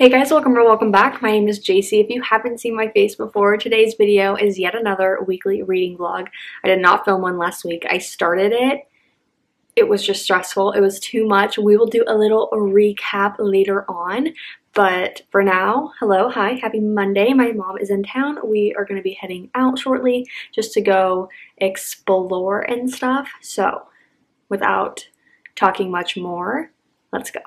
Hey guys, welcome or welcome back. My name is JC. If you haven't seen my face before, today's video is yet another weekly reading vlog. I did not film one last week. I started it. It was just stressful. It was too much. We will do a little recap later on. But for now, hello, hi, happy Monday. My mom is in town. We are going to be heading out shortly just to go explore and stuff. So without talking much more, let's go.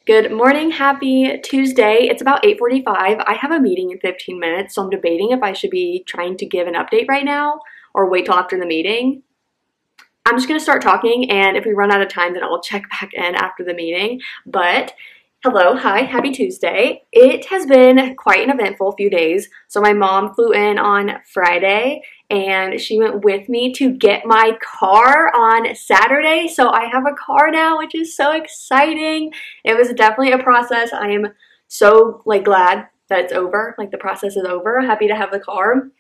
Good morning, happy Tuesday. It's about 8:45. I have a meeting in 15 minutes, so I'm debating if I should be trying to give an update right now or wait till after the meeting. I'm just gonna start talking, and if we run out of time, then I'll check back in after the meeting. But hello, hi, happy Tuesday. It has been quite an eventful few days. So my mom flew in on Friday and she went with me to get my car on Saturday. So I have a car now, which is so exciting. It was definitely a process. I am so glad that it's over. The process is over. Happy to have the car.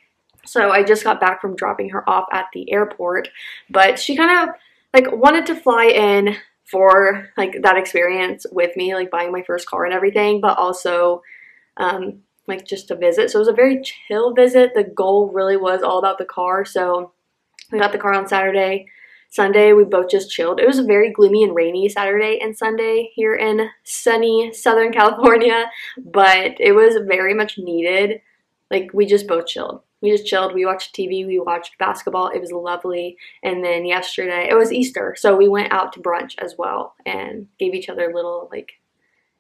So I just got back from dropping her off at the airport, but she kind of wanted to fly in for that experience with me, buying my first car and everything, but also just to visit. So it was a very chill visit. The goal really was all about the car. So we got the car on Saturday. Sunday we both just chilled. It was a very gloomy and rainy Saturday and Sunday here in sunny Southern California, but it was very much needed. We just both chilled. We just chilled. We watched TV. We watched basketball. It was lovely. And then yesterday, it was Easter. So we went out to brunch as well and gave each other little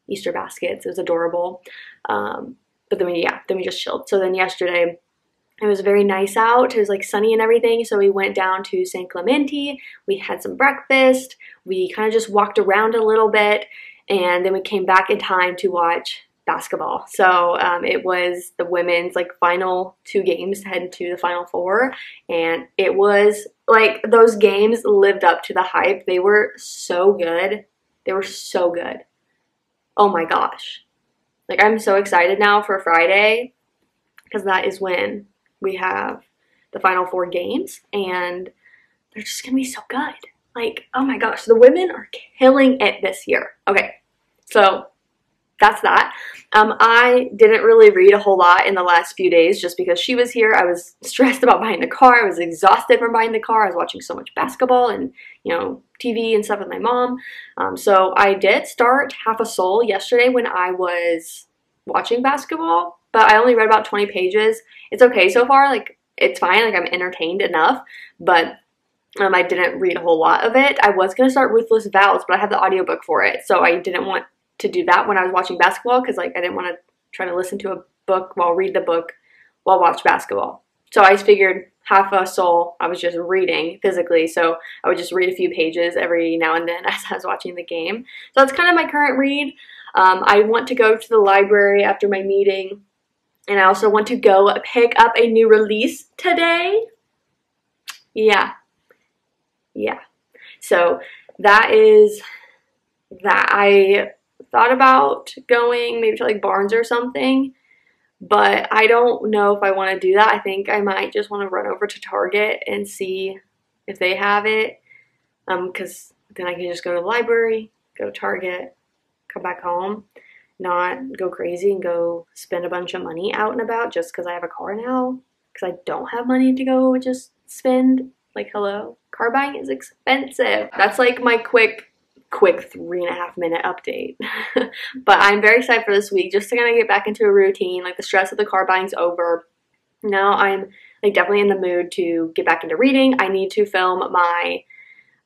Easter baskets. It was adorable. But then we just chilled. So then yesterday, it was very nice out. It was sunny and everything. So we went down to San Clemente. We had some breakfast. We kind of just walked around a little bit. And then we came back in time to watch basketball. So it was the women's final two games to head into the final four, and it was those games lived up to the hype. They were so good. They were so good. Oh my gosh. I'm so excited now for Friday because that is when we have the final four games and they're just gonna be so good. Oh my gosh, the women are killing it this year. Okay, so that's that. I didn't really read a whole lot in the last few days just because she was here. I was stressed about buying the car. I was exhausted from buying the car. I was watching so much basketball and, TV and stuff with my mom. So I did start Half a Soul yesterday when I was watching basketball, but I only read about 20 pages. It's okay so far. It's fine. I'm entertained enough, but I didn't read a whole lot of it. I was going to start Ruthless Vows, but I have the audiobook for it, so I didn't want to do that when I was watching basketball because I didn't want to try to listen to a book while read the book while watch basketball. So I figured Half a Soul I was just reading physically, so I would just read a few pages every now and then as I was watching the game. So that's kind of my current read. I want to go to the library after my meeting, and I also want to go pick up a new release today. Yeah. So that is that. I thought about going maybe to Barnes or something, but I don't know if I want to do that. I think I might just want to run over to Target and see if they have it, because then I can just go to the library, go to Target, come back home, not go crazy and go spend a bunch of money out and about just because I have a car now, because I don't have money to go just spend. Hello, car buying is expensive. That's my quick 3.5 minute update. But I'm very excited for this week just to kind of get back into a routine. The stress of the car buying's over. Now I'm definitely in the mood to get back into reading. I need to film my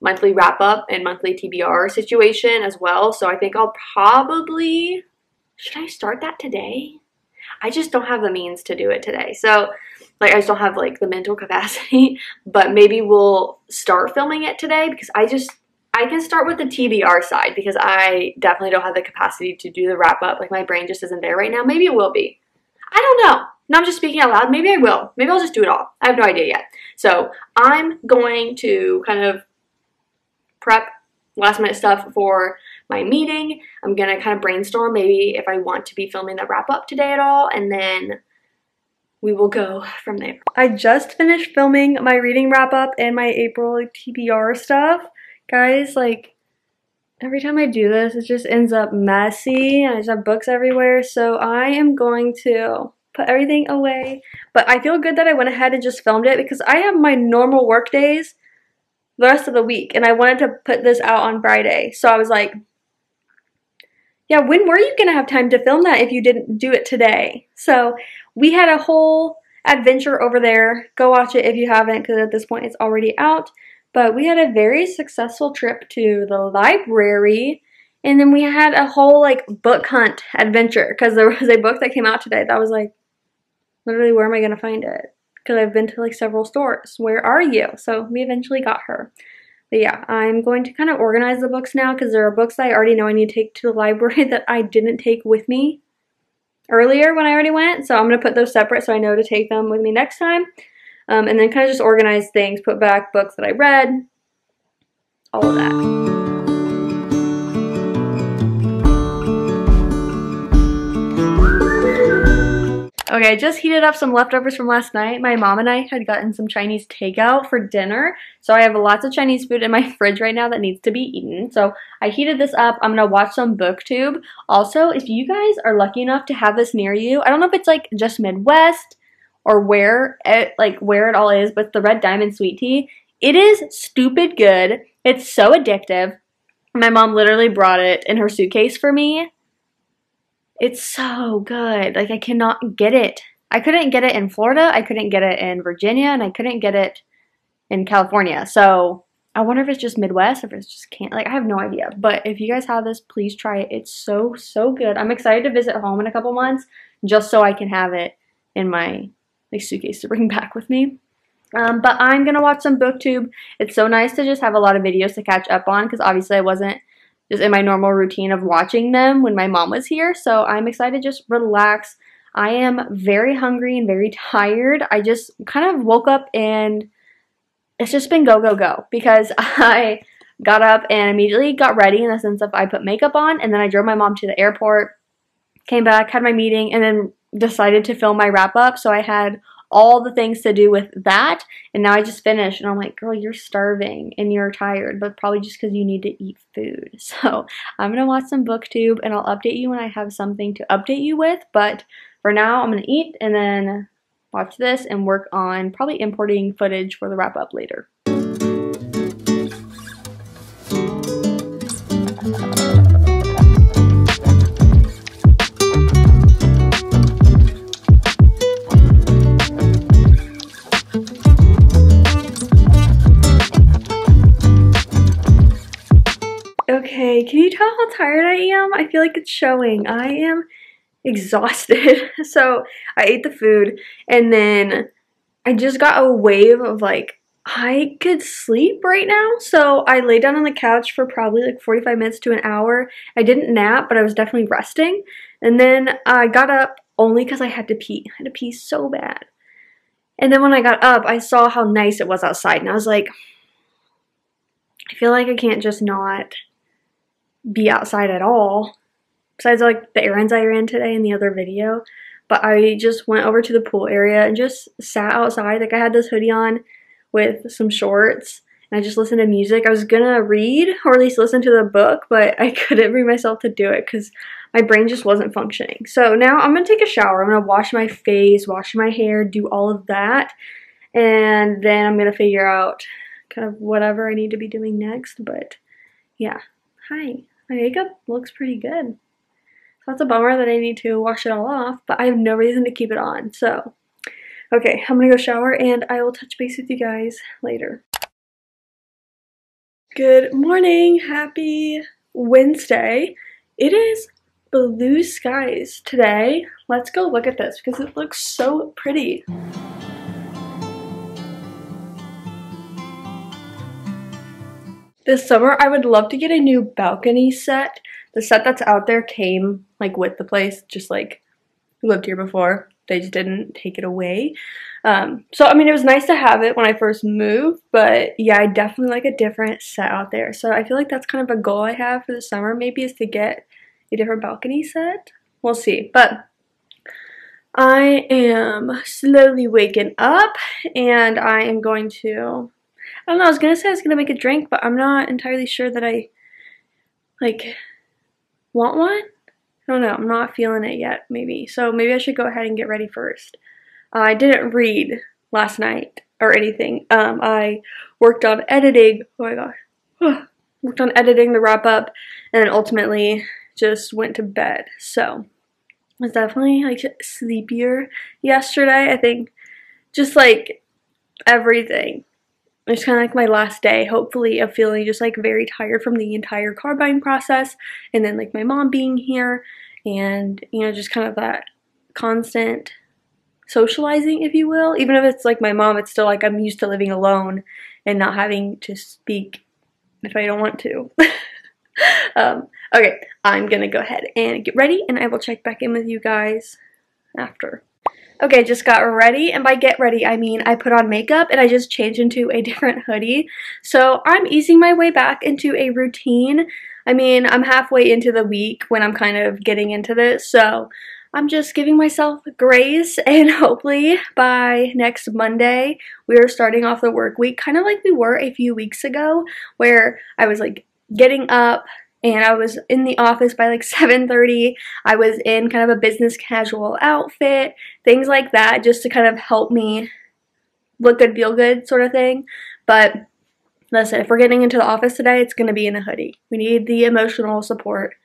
monthly wrap up and monthly TBR situation as well. So I think I'll probably, should I start that today? I just don't have the means to do it today. So like I just don't have like the mental capacity, but maybe we'll start filming it today because I can start with the TBR side because I definitely don't have the capacity to do the wrap up. Like my brain just isn't there right now. Maybe it will be. I don't know. Now I'm just speaking out loud. Maybe I will. Maybe I'll just do it all. I have no idea yet. So I'm going to kind of prep last minute stuff for my meeting. I'm going to kind of brainstorm maybe if I want to be filming the wrap up today at all. And then we will go from there. I just finished filming my reading wrap up and my April TBR stuff. Guys, like every time I do this, it just ends up messy and I just have books everywhere. So I am going to put everything away. But I feel good that I went ahead and just filmed it because I have my normal work days the rest of the week. And I wanted to put this out on Friday. So I was like, yeah, when were you going to have time to film that if you didn't do it today? So we had a whole adventure over there. Go watch it if you haven't because at this point it's already out. But we had a very successful trip to the library, and then we had a whole like book hunt adventure because there was a book that came out today that was like, literally, where am I going to find it? Because I've been to like several stores. Where are you? So we eventually got her. But yeah, I'm going to kind of organize the books now because there are books that I already know I need to take to the library that I didn't take with me earlier when I already went. So I'm going to put those separate so I know to take them with me next time. And then kind of just organize things, put back books that I read, all of that. Okay, I just heated up some leftovers from last night. My mom and I had gotten some Chinese takeout for dinner. So I have lots of Chinese food in my fridge right now that needs to be eaten. So I heated this up. I'm going to watch some booktube. Also, if you guys are lucky enough to have this near you, I don't know if it's like just Midwest or where it all is, but the Red Diamond sweet tea, it is stupid good. It's so addictive. My mom literally brought it in her suitcase for me. It's so good. Like I cannot get it. I couldn't get it in Florida, I couldn't get it in Virginia, and I couldn't get it in California. So I wonder if it's just Midwest, if it's just can't, like I have no idea. But if you guys have this, please try it. It's so, so good. I'm excited to visit home in a couple months just so I can have it in my suitcase to bring back with me. But I'm gonna watch some booktube. It's so nice to just have a lot of videos to catch up on because obviously I wasn't just in my normal routine of watching them when my mom was here. So I'm excited to just relax. I am very hungry and very tired. I just kind of woke up and it's just been go, go, go because I got up and immediately got ready in the sense of I put makeup on and then I drove my mom to the airport, came back, had my meeting, and then decided to film my wrap up. So I had all the things to do with that, and now I just finished and I'm like, girl, you're starving and you're tired, but probably just because you need to eat food. So I'm gonna watch some booktube and I'll update you when I have something to update you with, but for now I'm gonna eat and then watch this and work on probably importing footage for the wrap up later. Okay, can you tell how tired I am? I feel like it's showing. I am exhausted. So I ate the food and then I just got a wave of like, I could sleep right now. So I lay down on the couch for probably like 45 minutes to an hour. I didn't nap, but I was definitely resting. And then I got up only because I had to pee. I had to pee so bad. And then when I got up, I saw how nice it was outside. And I was like, I feel like I can't just not be outside at all. Besides like the errands I ran today in the other video. But I just went over to the pool area and just sat outside. Like I had this hoodie on with some shorts and I just listened to music. I was gonna read or at least listen to the book, but I couldn't bring myself to do it because my brain just wasn't functioning. So now I'm gonna take a shower. I'm gonna wash my face, wash my hair, do all of that. And then I'm gonna figure out kind of whatever I need to be doing next. But yeah, hi. My makeup looks pretty good. So that's a bummer that I need to wash it all off, but I have no reason to keep it on. So, okay, I'm gonna go shower and I will touch base with you guys later. Good morning, happy Wednesday. It is blue skies today. Let's go look at this because it looks so pretty. This summer, I would love to get a new balcony set. The set that's out there came like with the place, just like who lived here before. They just didn't take it away. So I mean, it was nice to have it when I first moved, but yeah, I definitely like a different set out there. So I feel like that's kind of a goal I have for the summer, maybe, is to get a different balcony set. We'll see. But I am slowly waking up, and I am going to, I don't know, I was gonna say I was gonna make a drink, but I'm not entirely sure that I like want one. I don't know, I'm not feeling it yet, maybe. So maybe I should go ahead and get ready first. I didn't read last night or anything. I worked on editing, oh my gosh, worked on editing the wrap up, and then ultimately just went to bed. So I was definitely like sleepier yesterday. I think just like everything. It's kind of like my last day, hopefully, of feeling just like very tired from the entire car buying process, and then like my mom being here, and you know, just kind of that constant socializing, if you will. Even if it's like my mom, it's still like I'm used to living alone and not having to speak if I don't want to. Okay, I'm gonna go ahead and get ready, and I will check back in with you guys after. Okay, just got ready, and by get ready, I mean I put on makeup and I just changed into a different hoodie. So I'm easing my way back into a routine. I mean, I'm halfway into the week when I'm kind of getting into this, so I'm just giving myself grace, and hopefully by next Monday, we are starting off the work week kind of like we were a few weeks ago, where I was like getting up and I was in the office by like 7:30. I was in kind of a business casual outfit, things like that, just to kind of help me look good, feel good sort of thing. But listen, if we're getting into the office today, it's going to be in a hoodie. We need the emotional support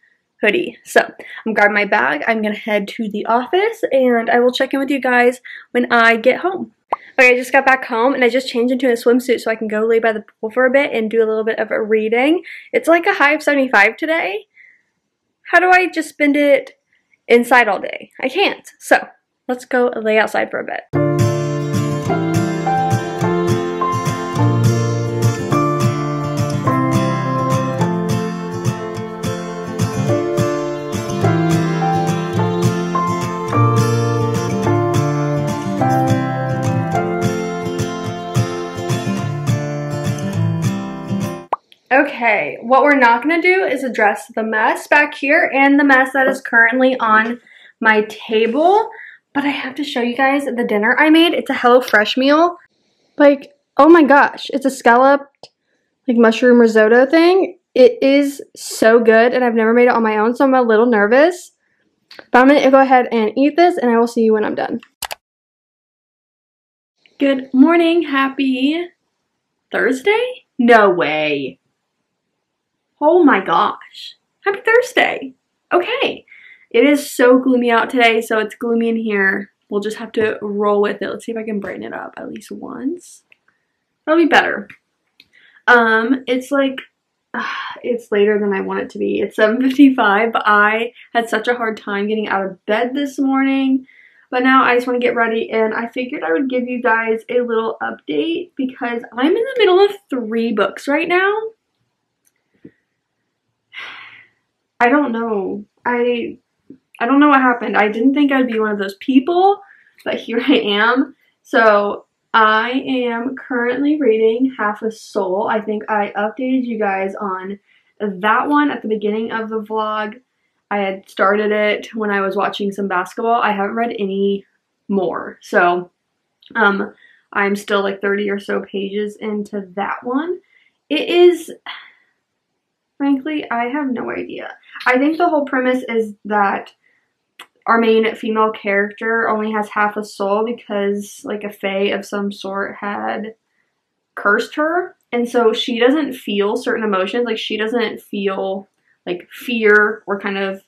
hoodie. So I'm grabbing my bag. I'm going to head to the office, and I will check in with you guys when I get home. Okay, I just got back home, and I just changed into a swimsuit so I can go lay by the pool for a bit and do a little bit of a reading. It's like a high of 75 today. How do I just spend it inside all day? I can't. So let's go lay outside for a bit. Okay, what we're not going to do is address the mess back here and the mess that is currently on my table, but I have to show you guys the dinner I made. It's a HelloFresh meal. Like, oh my gosh, it's a scalloped like mushroom risotto thing. It is so good, and I've never made it on my own, so I'm a little nervous. But I'm going to go ahead and eat this, and I will see you when I'm done. Good morning, happy Thursday? No way. Oh my gosh. Happy Thursday. Okay. It is so gloomy out today, so it's gloomy in here. We'll just have to roll with it. Let's see if I can brighten it up at least once. That'll be better. It's like, it's later than I want it to be. It's 7:55, but I had such a hard time getting out of bed this morning. But now I just want to get ready, and I figured I would give you guys a little update because I'm in the middle of 3 books right now. I don't know. I don't know what happened. I didn't think I'd be one of those people, but here I am. So I am currently reading Half a Soul. I think I updated you guys on that one at the beginning of the vlog. I had started it when I was watching some basketball. I haven't read any more. So I'm still like 30 or so pages into that one. It is, frankly, I have no idea. I think the whole premise is that our main female character only has half a soul because like a fae of some sort had cursed her. And so she doesn't feel certain emotions. Like she doesn't feel like fear or kind of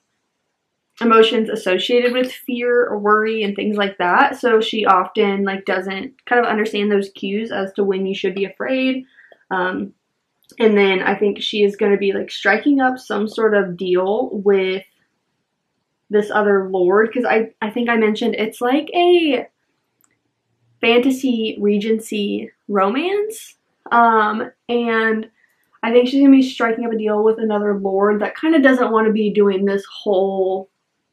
emotions associated with fear or worry and things like that. So she often like doesn't kind of understand those cues as to when you should be afraid. And then I think she is going to be like striking up some sort of deal with this other lord, because I think I mentioned it's like a fantasy Regency romance. And I think she's gonna be striking up a deal with another lord that kind of doesn't want to be doing this whole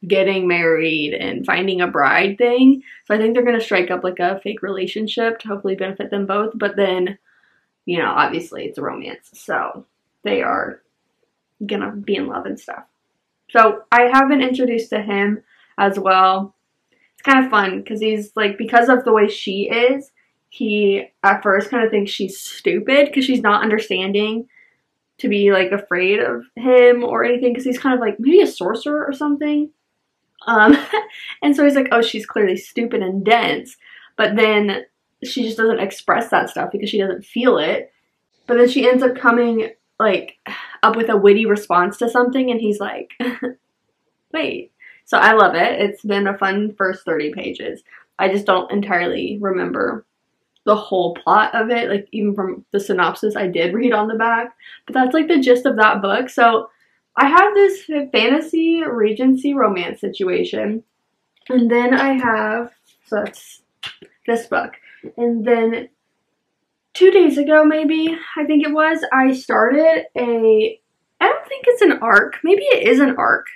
getting married and finding a bride thing. So I think they're gonna strike up like a fake relationship to hopefully benefit them both. But then, you know, obviously it's a romance, so they are gonna be in love and stuff. So I have been introduced to him as well. It's kind of fun because he's like, because of the way she is, he at first kind of thinks she's stupid because she's not understanding to be like afraid of him or anything, because he's kind of like maybe a sorcerer or something. And so he's like, oh, she's clearly stupid and dense, but then she just doesn't express that stuff because she doesn't feel it. But then she ends up coming like up with a witty response to something, and he's like, wait. So I love it. It's been a fun first 30 pages. I just don't entirely remember the whole plot of it, like even from the synopsis I did read on the back, but that's like the gist of that book. So I have this fantasy Regency romance situation, and then I have, so that's this book, and then 2 days ago, maybe, I think it was, I started I don't think it's an arc, maybe it is an arc.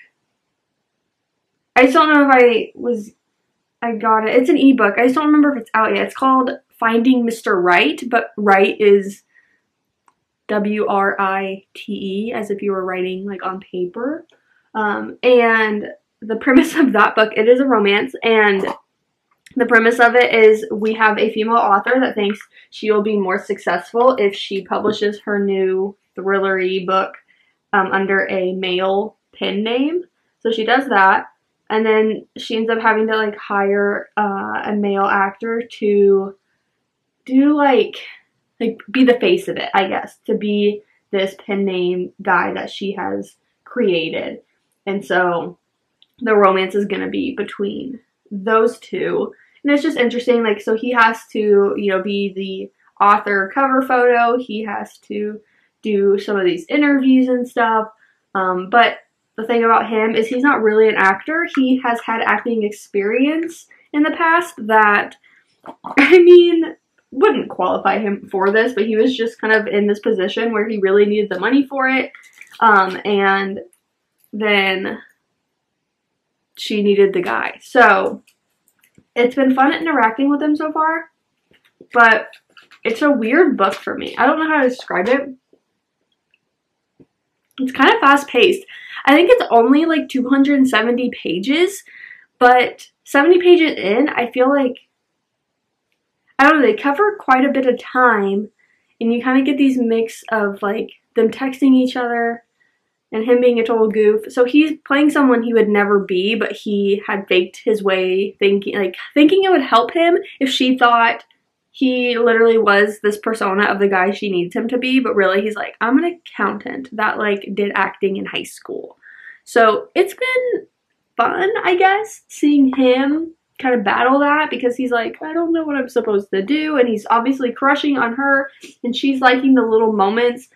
I just don't know if I got it. It's an ebook. I just don't remember if it's out yet. It's called Finding Mr. Right, but Right is W-R-I-T-E, as if you were writing like on paper. And the premise of that book, it is a romance, and the premise of it is we have a female author that thinks she will be more successful if she publishes her new thriller-y book under a male pen name. So she does that, and then she ends up having to like hire a male actor to do like be the face of it, I guess, to be this pen name guy that she has created. And so the romance is going to be between those two. And it's just interesting, like, so he has to, you know, be the author cover photo. He has to do some of these interviews and stuff. But the thing about him is he's not really an actor. He has had acting experience in the past that, I mean, wouldn't qualify him for this, but he was just kind of in this position where he really needed the money for it. And then she needed the guy. So it's been fun interacting with him so far, but it's a weird book for me. I don't know how to describe it. It's kind of fast paced. I think it's only like 270 pages, but 70 pages in, I feel like, I don't know, they cover quite a bit of time, and you kind of get these mix of like them texting each other and him being a total goof. So he's playing someone he would never be, but he had faked his way, thinking it would help him if she thought he literally was this persona of the guy she needs him to be, but really he's like, I'm an accountant that like did acting in high school. So it's been fun, I guess, seeing him kind of battle that, because he's like, I don't know what I'm supposed to do, and he's obviously crushing on her, and she's liking the little moments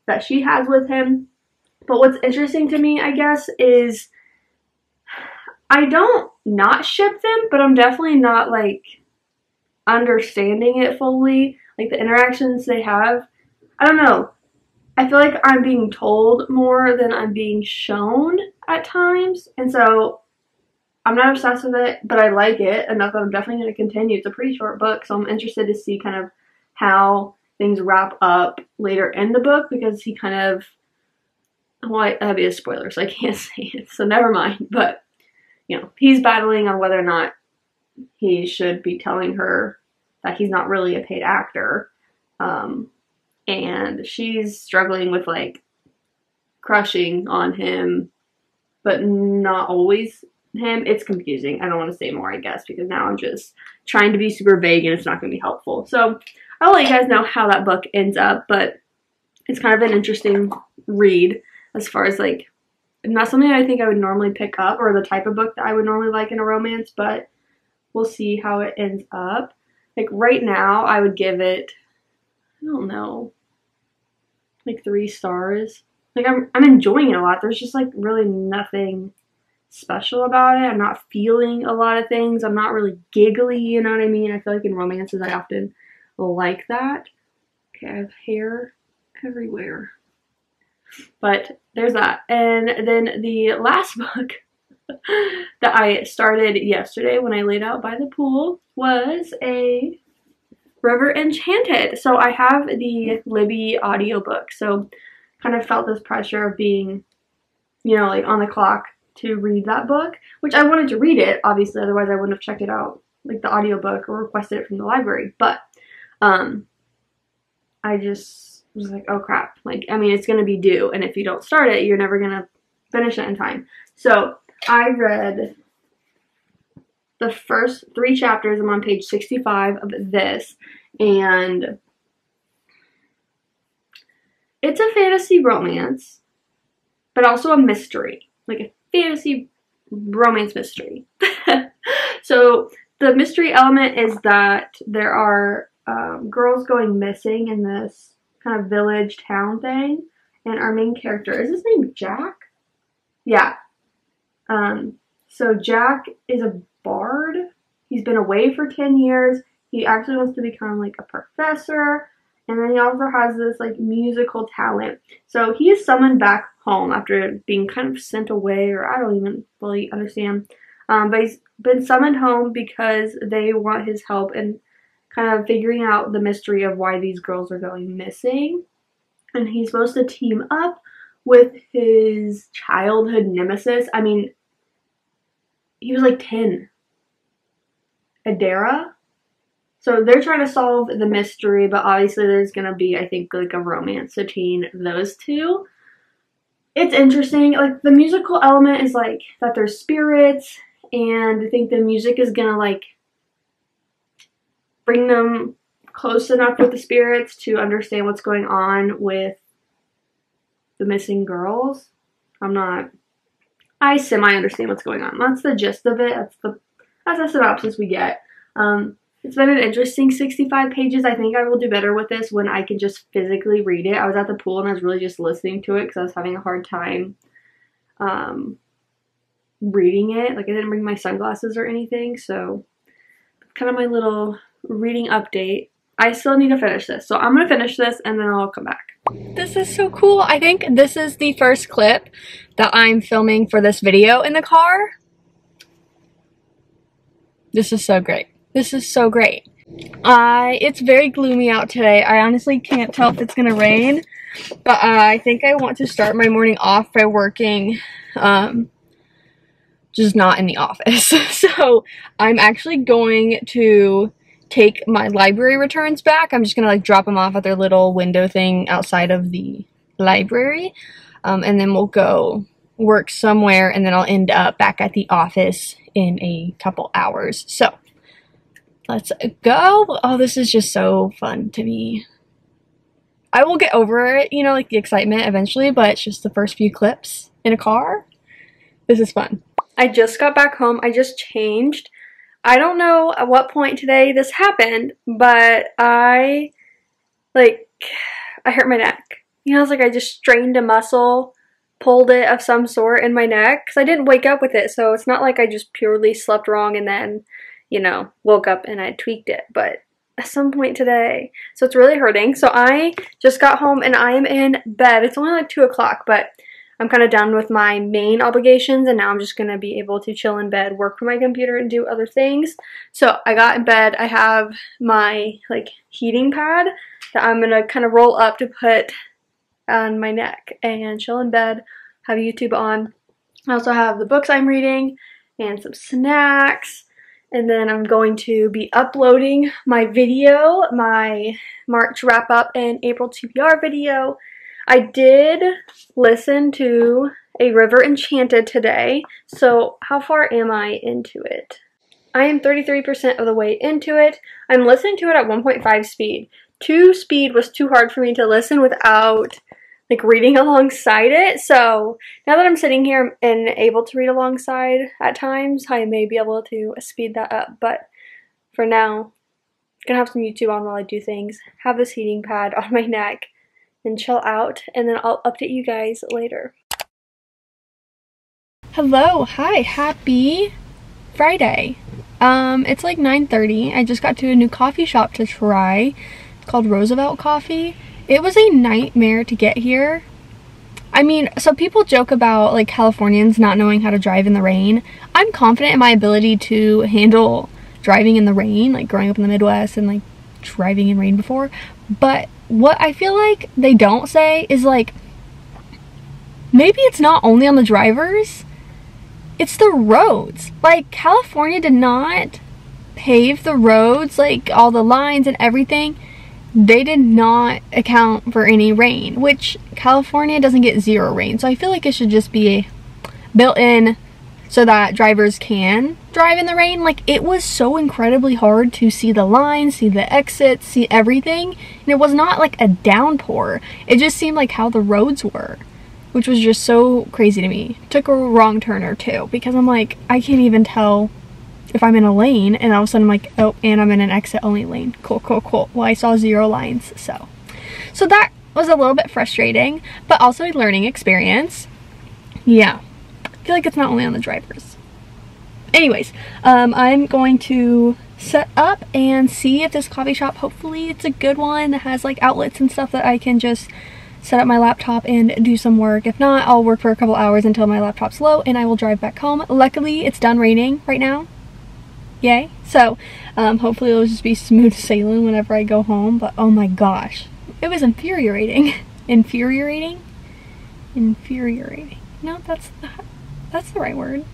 that she has with him. But what's interesting to me, I guess, is I don't not ship them, but I'm definitely not like understanding it fully. Like the interactions they have, I don't know. I feel like I'm being told more than I'm being shown at times, and so I'm not obsessed with it, but I like it enough that I'm definitely going to continue. It's a pretty short book, so I'm interested to see kind of how things wrap up later in the book, because he kind of, well, that'd be a spoiler, so I can't say it, so never mind. But, you know, he's battling on whether or not he should be telling her that he's not really a paid actor. And she's struggling with, like, crushing on him, but not always him. It's confusing. I don't want to say more, I guess, because now I'm just trying to be super vague and it's not going to be helpful. So I'll let you guys know how that book ends up, but it's kind of an interesting read as far as, like, not something I think I would normally pick up, or the type of book that I would normally like in a romance, but we'll see how it ends up. Like, right now, I would give it, I don't know, like 3 stars. Like, I'm enjoying it a lot. There's just, like, really nothing special about it. I'm not feeling a lot of things. I'm not really giggly, you know what I mean? I feel like in romances I often like that. Okay, I have hair everywhere. But there's that. And then the last book that I started yesterday when I laid out by the pool was a River Enchanted. So I have the Libby audiobook. So kind of felt this pressure of being, you know, like on the clock to read that book, which I wanted to read it, obviously, otherwise I wouldn't have checked it out, like the audiobook, or requested it from the library. But I just was like, oh crap, like, I mean, it's gonna be due, and if you don't start it, you're never gonna finish it in time. So I read the first 3 chapters. I'm on page 65 of this, and it's a fantasy romance, but also a mystery, like a fantasy romance mystery. So the mystery element is that there are girls going missing in this kind of village town thing, and our main character, is his name Jack? Yeah. So Jack is a bard. He's been away for 10 years. He actually wants to become like a professor, and then he also has this like musical talent. So he is summoned back home after being kind of sent away, or I don't even fully understand. But he's been summoned home because they want his help in kind of figuring out the mystery of why these girls are going missing. And he's supposed to team up with his childhood nemesis. I mean, he was like 10. Adara. So they're trying to solve the mystery, but obviously there's going to be, I think, like a romance between those two. It's interesting. Like, the musical element is like that they're spirits, and I think the music is going to like bring them close enough with the spirits to understand what's going on with the missing girls. I semi-understand what's going on. That's the gist of it. That's the synopsis we get. It's been an interesting 65 pages. I think I will do better with this when I can just physically read it. I was at the pool and I was really just listening to it because I was having a hard time reading it. Like, I didn't bring my sunglasses or anything, so kind of my little reading update. I still need to finish this, so I'm going to finish this and then I'll come back. This is so cool. I think this is the first clip that I'm filming for this video in the car. This is so great. This is so great. It's very gloomy out today. I honestly can't tell if it's gonna rain, but I think I want to start my morning off by working, just not in the office. So I'm actually going to take my library returns back. I'm just gonna like drop them off at their little window thing outside of the library, and then we'll go work somewhere, and then I'll end up back at the office in a couple hours. So let's go. Oh, this is just so fun to me. I will get over it, you know, like the excitement eventually, but it's just the first few clips in a car. This is fun. I just got back home. I just changed. I don't know at what point today this happened, but I hurt my neck. You know, it's like I just strained a muscle, pulled it of some sort in my neck, because I didn't wake up with it, so it's not like I just purely slept wrong and then, you know, woke up and I tweaked it, but at some point today. So it's really hurting. So I just got home and I am in bed. It's only like 2 o'clock, but I'm kind of done with my main obligations, and now I'm just going to be able to chill in bed, work from my computer, and do other things. So I got in bed. I have my like heating pad that I'm going to kind of roll up to put on my neck and chill in bed, have YouTube on. I also have the books I'm reading and some snacks, and then I'm going to be uploading my video, my March wrap up and April TBR video. I did listen to a River Enchanted today, so how far am I into it? I am 33% of the way into it. I'm listening to it at 1.5 speed. 2 speed was too hard for me to listen without like reading alongside it, so now that I'm sitting here and able to read alongside at times, I may be able to speed that up, but for now, I'm gonna have some YouTube on while I do things, have this heating pad on my neck, and chill out, and then I'll update you guys later. Hello, hi, happy Friday. It's like 9:30. I just got to a new coffee shop to try. It's called Roosevelt Coffee. It was a nightmare to get here. I mean, so people joke about like Californians not knowing how to drive in the rain. I'm confident in my ability to handle driving in the rain, like growing up in the Midwest and like driving in rain before. But what I feel like they don't say is like, maybe it's not only on the drivers, it's the roads. Like, California did not pave the roads, like all the lines and everything. They did not account for any rain, which California doesn't get zero rain. So I feel like it should just be built in so that drivers can drive in the rain. Like, it was so incredibly hard to see the lines, see the exits, see everything. And it was not like a downpour. It just seemed like how the roads were, which was just so crazy to me. Took a wrong turn or two because I'm like, I can't even tell if I'm in a lane, and all of a sudden I'm like, oh, and I'm in an exit only lane. Cool, cool, cool. Well, I saw zero lines, so that was a little bit frustrating, but also a learning experience. Yeah, I feel like it's not only on the drivers. Anyways, I'm going to set up and see if this coffee shop, hopefully it's a good one that has like outlets and stuff that I can just set up my laptop and do some work. If not, I'll work for a couple hours until my laptop's low and I will drive back home. Luckily, it's done raining right now. Yay. So, hopefully it'll just be smooth sailing whenever I go home. But oh my gosh, it was infuriating. Infuriating? Infuriating. No, that's the right word.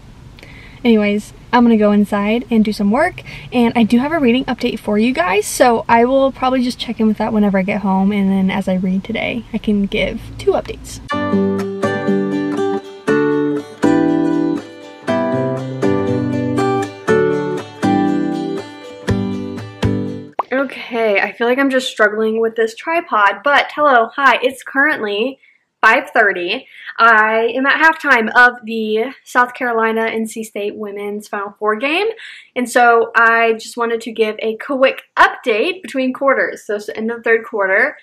Anyways, I'm gonna go inside and do some work, and I do have a reading update for you guys, so I will probably just check in with that whenever I get home, and then as I read today, I can give 2 updates. Okay, I feel like I'm just struggling with this tripod, but hello, hi, it's currently 5:30. I am at halftime of the South Carolina NC State Women's Final Four game, and so I just wanted to give a quick update between quarters. So it's the end of the 3rd quarter,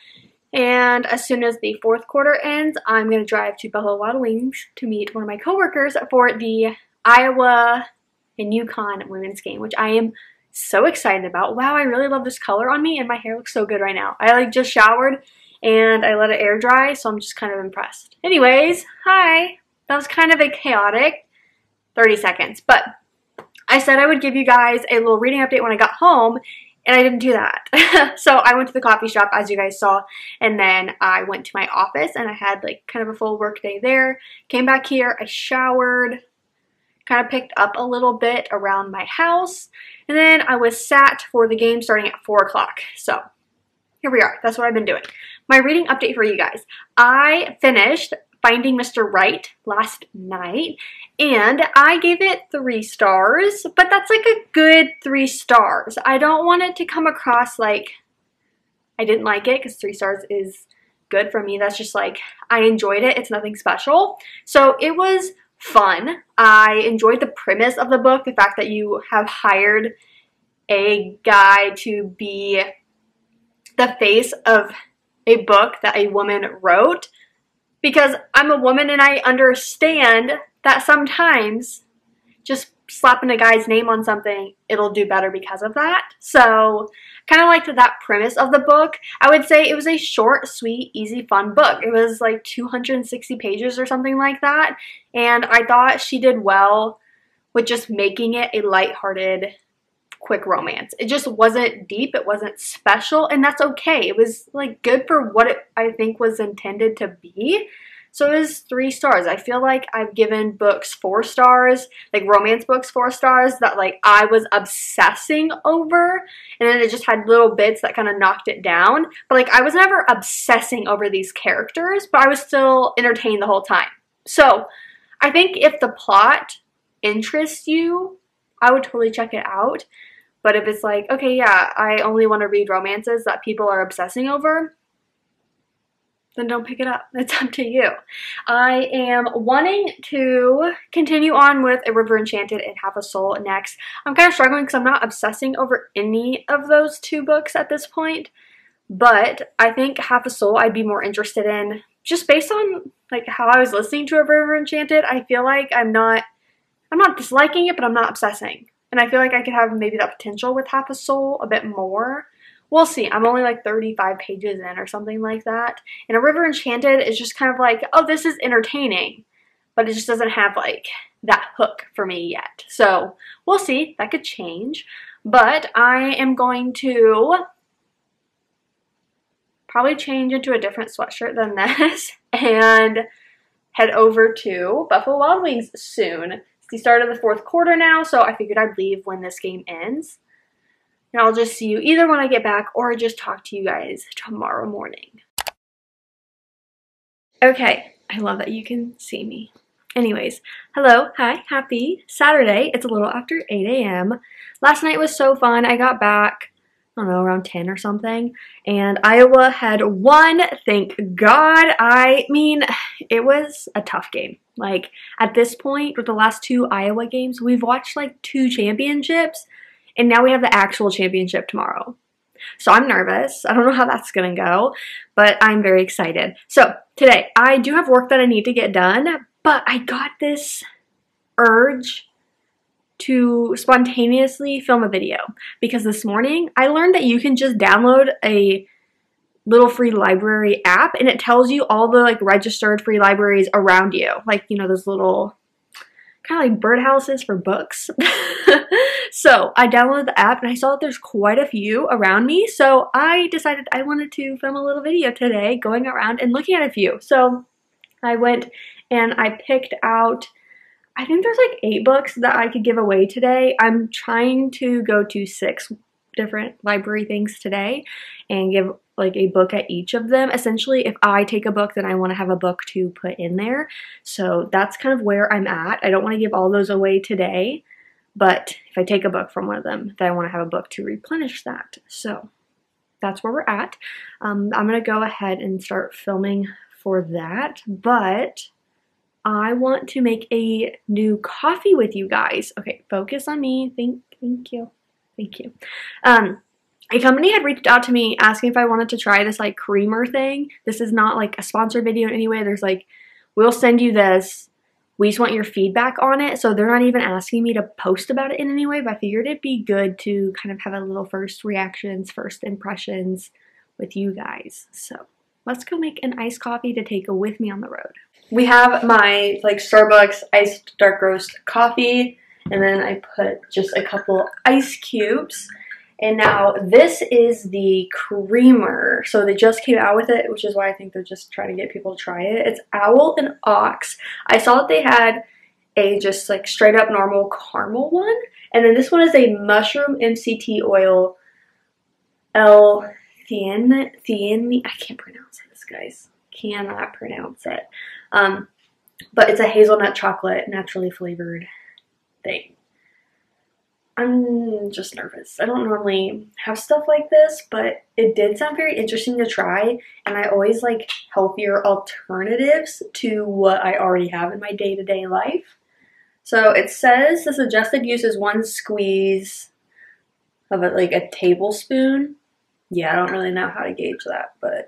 and as soon as the 4th quarter ends, I'm going to drive to Buffalo Wild Wings to meet one of my coworkers for the Iowa and UConn women's game, which I am so excited about. Wow, I really love this color on me, and my hair looks so good right now. I like just showered and I let it air dry, so I'm just kind of impressed. Anyways, hi. That was kind of a chaotic 30 seconds, but I said I would give you guys a little reading update when I got home, and I didn't do that. So I went to the coffee shop, as you guys saw, and then I went to my office, and I had like kind of a full work day there. Came back here, I showered, kind of picked up a little bit around my house, and then I was sat for the game starting at 4 o'clock. So here we are. That's what I've been doing. My reading update for you guys. I finished Finding Mr. Right last night, and I gave it 3 stars, but that's like a good 3 stars. I don't want it to come across like I didn't like it, because 3 stars is good for me. That's just like, I enjoyed it. It's nothing special. So it was fun. I enjoyed the premise of the book, the fact that you have hired a guy to be the face of a book that a woman wrote, because I'm a woman and I understand that sometimes just slapping a guy's name on something, it'll do better because of that. So kind of liked that premise of the book. I would say it was a short, sweet, easy, fun book. It was like 260 pages or something like that, and I thought she did well with just making it a lighthearted, quick romance. It just wasn't deep, it wasn't special, and that's okay. It was like good for what it, I think, was intended to be. So it was 3 stars. I feel like I've given books 4 stars, like romance books 4 stars, that like I was obsessing over, and then it just had little bits that kind of knocked it down. But like I was never obsessing over these characters, but I was still entertained the whole time. So I think if the plot interests you, I would totally check it out. But if it's like, okay, yeah, I only want to read romances that people are obsessing over, then don't pick it up. It's up to you. I am wanting to continue on with A River Enchanted and Half a Soul next. I'm kind of struggling because I'm not obsessing over any of those 2 books at this point, but I think Half a Soul I'd be more interested in just based on like how I was listening to a River Enchanted, I feel like I'm not disliking it, but I'm not obsessing. And I feel like I could have maybe that potential with Half a Soul a bit more. We'll see. I'm only like 35 pages in or something like that. And a River Enchanted is just kind of like, oh, this is entertaining. But it just doesn't have like that hook for me yet. So we'll see. That could change. But I am going to probably change into a different sweatshirt than this and head over to Buffalo Wild Wings soon. It's the start of the fourth quarter now, so I figured I'd leave when this game ends. And I'll just see you either when I get back or just talk to you guys tomorrow morning. Okay, I love that you can see me. Anyways, hello, hi, happy Saturday. It's a little after 8 a.m. Last night was so fun. I got back, I don't know, around 10 or something, and Iowa had won, thank God. I mean, it was a tough game. Like, at this point, with the last 2 Iowa games, we've watched like 2 championships, and now we have the actual championship tomorrow. So I'm nervous. I don't know how that's gonna go, but I'm very excited. So today, I do have work that I need to get done, but I got this urge to spontaneously film a video because this morning I learned that you can just download a little free library app and it tells you all the like registered free libraries around you. Like, you know, those little kind of like birdhouses for books. So I downloaded the app and I saw that there's quite a few around me. So I decided I wanted to film a little video today going around and looking at a few. So I went and I picked out, I think there's like 8 books that I could give away today. I'm trying to go to 6 different library things today and give like a book at each of them. Essentially, if I take a book, then I want to have a book to put in there. So that's kind of where I'm at. I don't want to give all those away today, but if I take a book from one of them, then I want to have a book to replenish that. So that's where we're at. I'm going to go ahead and start filming for that, but I want to make a new coffee with you guys. Okay, focus on me. Thank you. Thank you. A company had reached out to me asking if I wanted to try this like creamer thing. This is not like a sponsored video in any way. There's like, we'll send you this. We just want your feedback on it. So they're not even asking me to post about it in any way, but I figured it'd be good to kind of have a little first reactions, first impressions with you guys. So let's go make an iced coffee to take with me on the road. We have my like Starbucks iced dark roast coffee, and then I put just a couple ice cubes. And now this is the creamer. So they just came out with it, which is why I think they're just trying to get people to try it. It's Owl and Ox. I saw that they had a just like straight up normal caramel one. And then this one is a mushroom MCT oil L-theanine. I can't pronounce this, guys. Cannot pronounce it. But it's a hazelnut chocolate naturally flavored thing. I'm just nervous. I don't normally have stuff like this, but it did sound very interesting to try, and I always like healthier alternatives to what I already have in my day-to-day life. So it says the suggested use is 1 squeeze of it, like a tablespoon. Yeah, I don't really know how to gauge that, but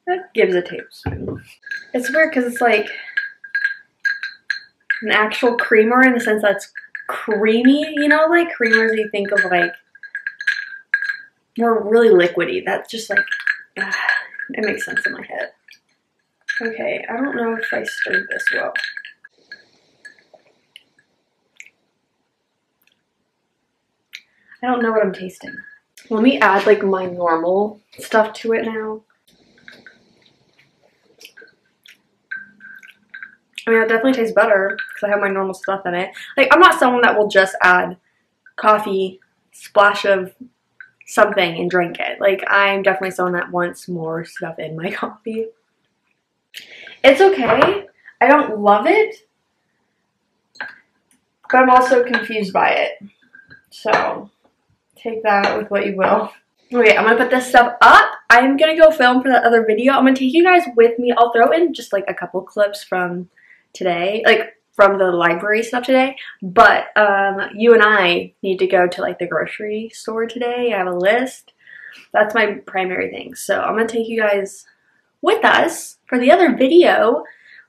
that gives a tablespoon. It's weird because it's like an actual creamer in the sense that it's creamy, you know, like creamers you think of like more really liquidy. That's just like, it makes sense in my head. Okay, I don't know if I stirred this well. I don't know what I'm tasting. Let me add like my normal stuff to it now. I mean, it definitely tastes better because I have my normal stuff in it. Like, I'm not someone that will just add coffee, splash of something, and drink it. Like, I'm definitely someone that wants more stuff in my coffee. It's okay. I don't love it, but I'm also confused by it. So, take that with what you will. Okay, I'm gonna put this stuff up. I'm gonna go film for that other video. I'm gonna take you guys with me. I'll throw in just like a couple clips from today, like from the library stuff today, but you and I need to go to like the grocery store today. I have a list. That's my primary thing. So I'm going to take you guys with us for the other video,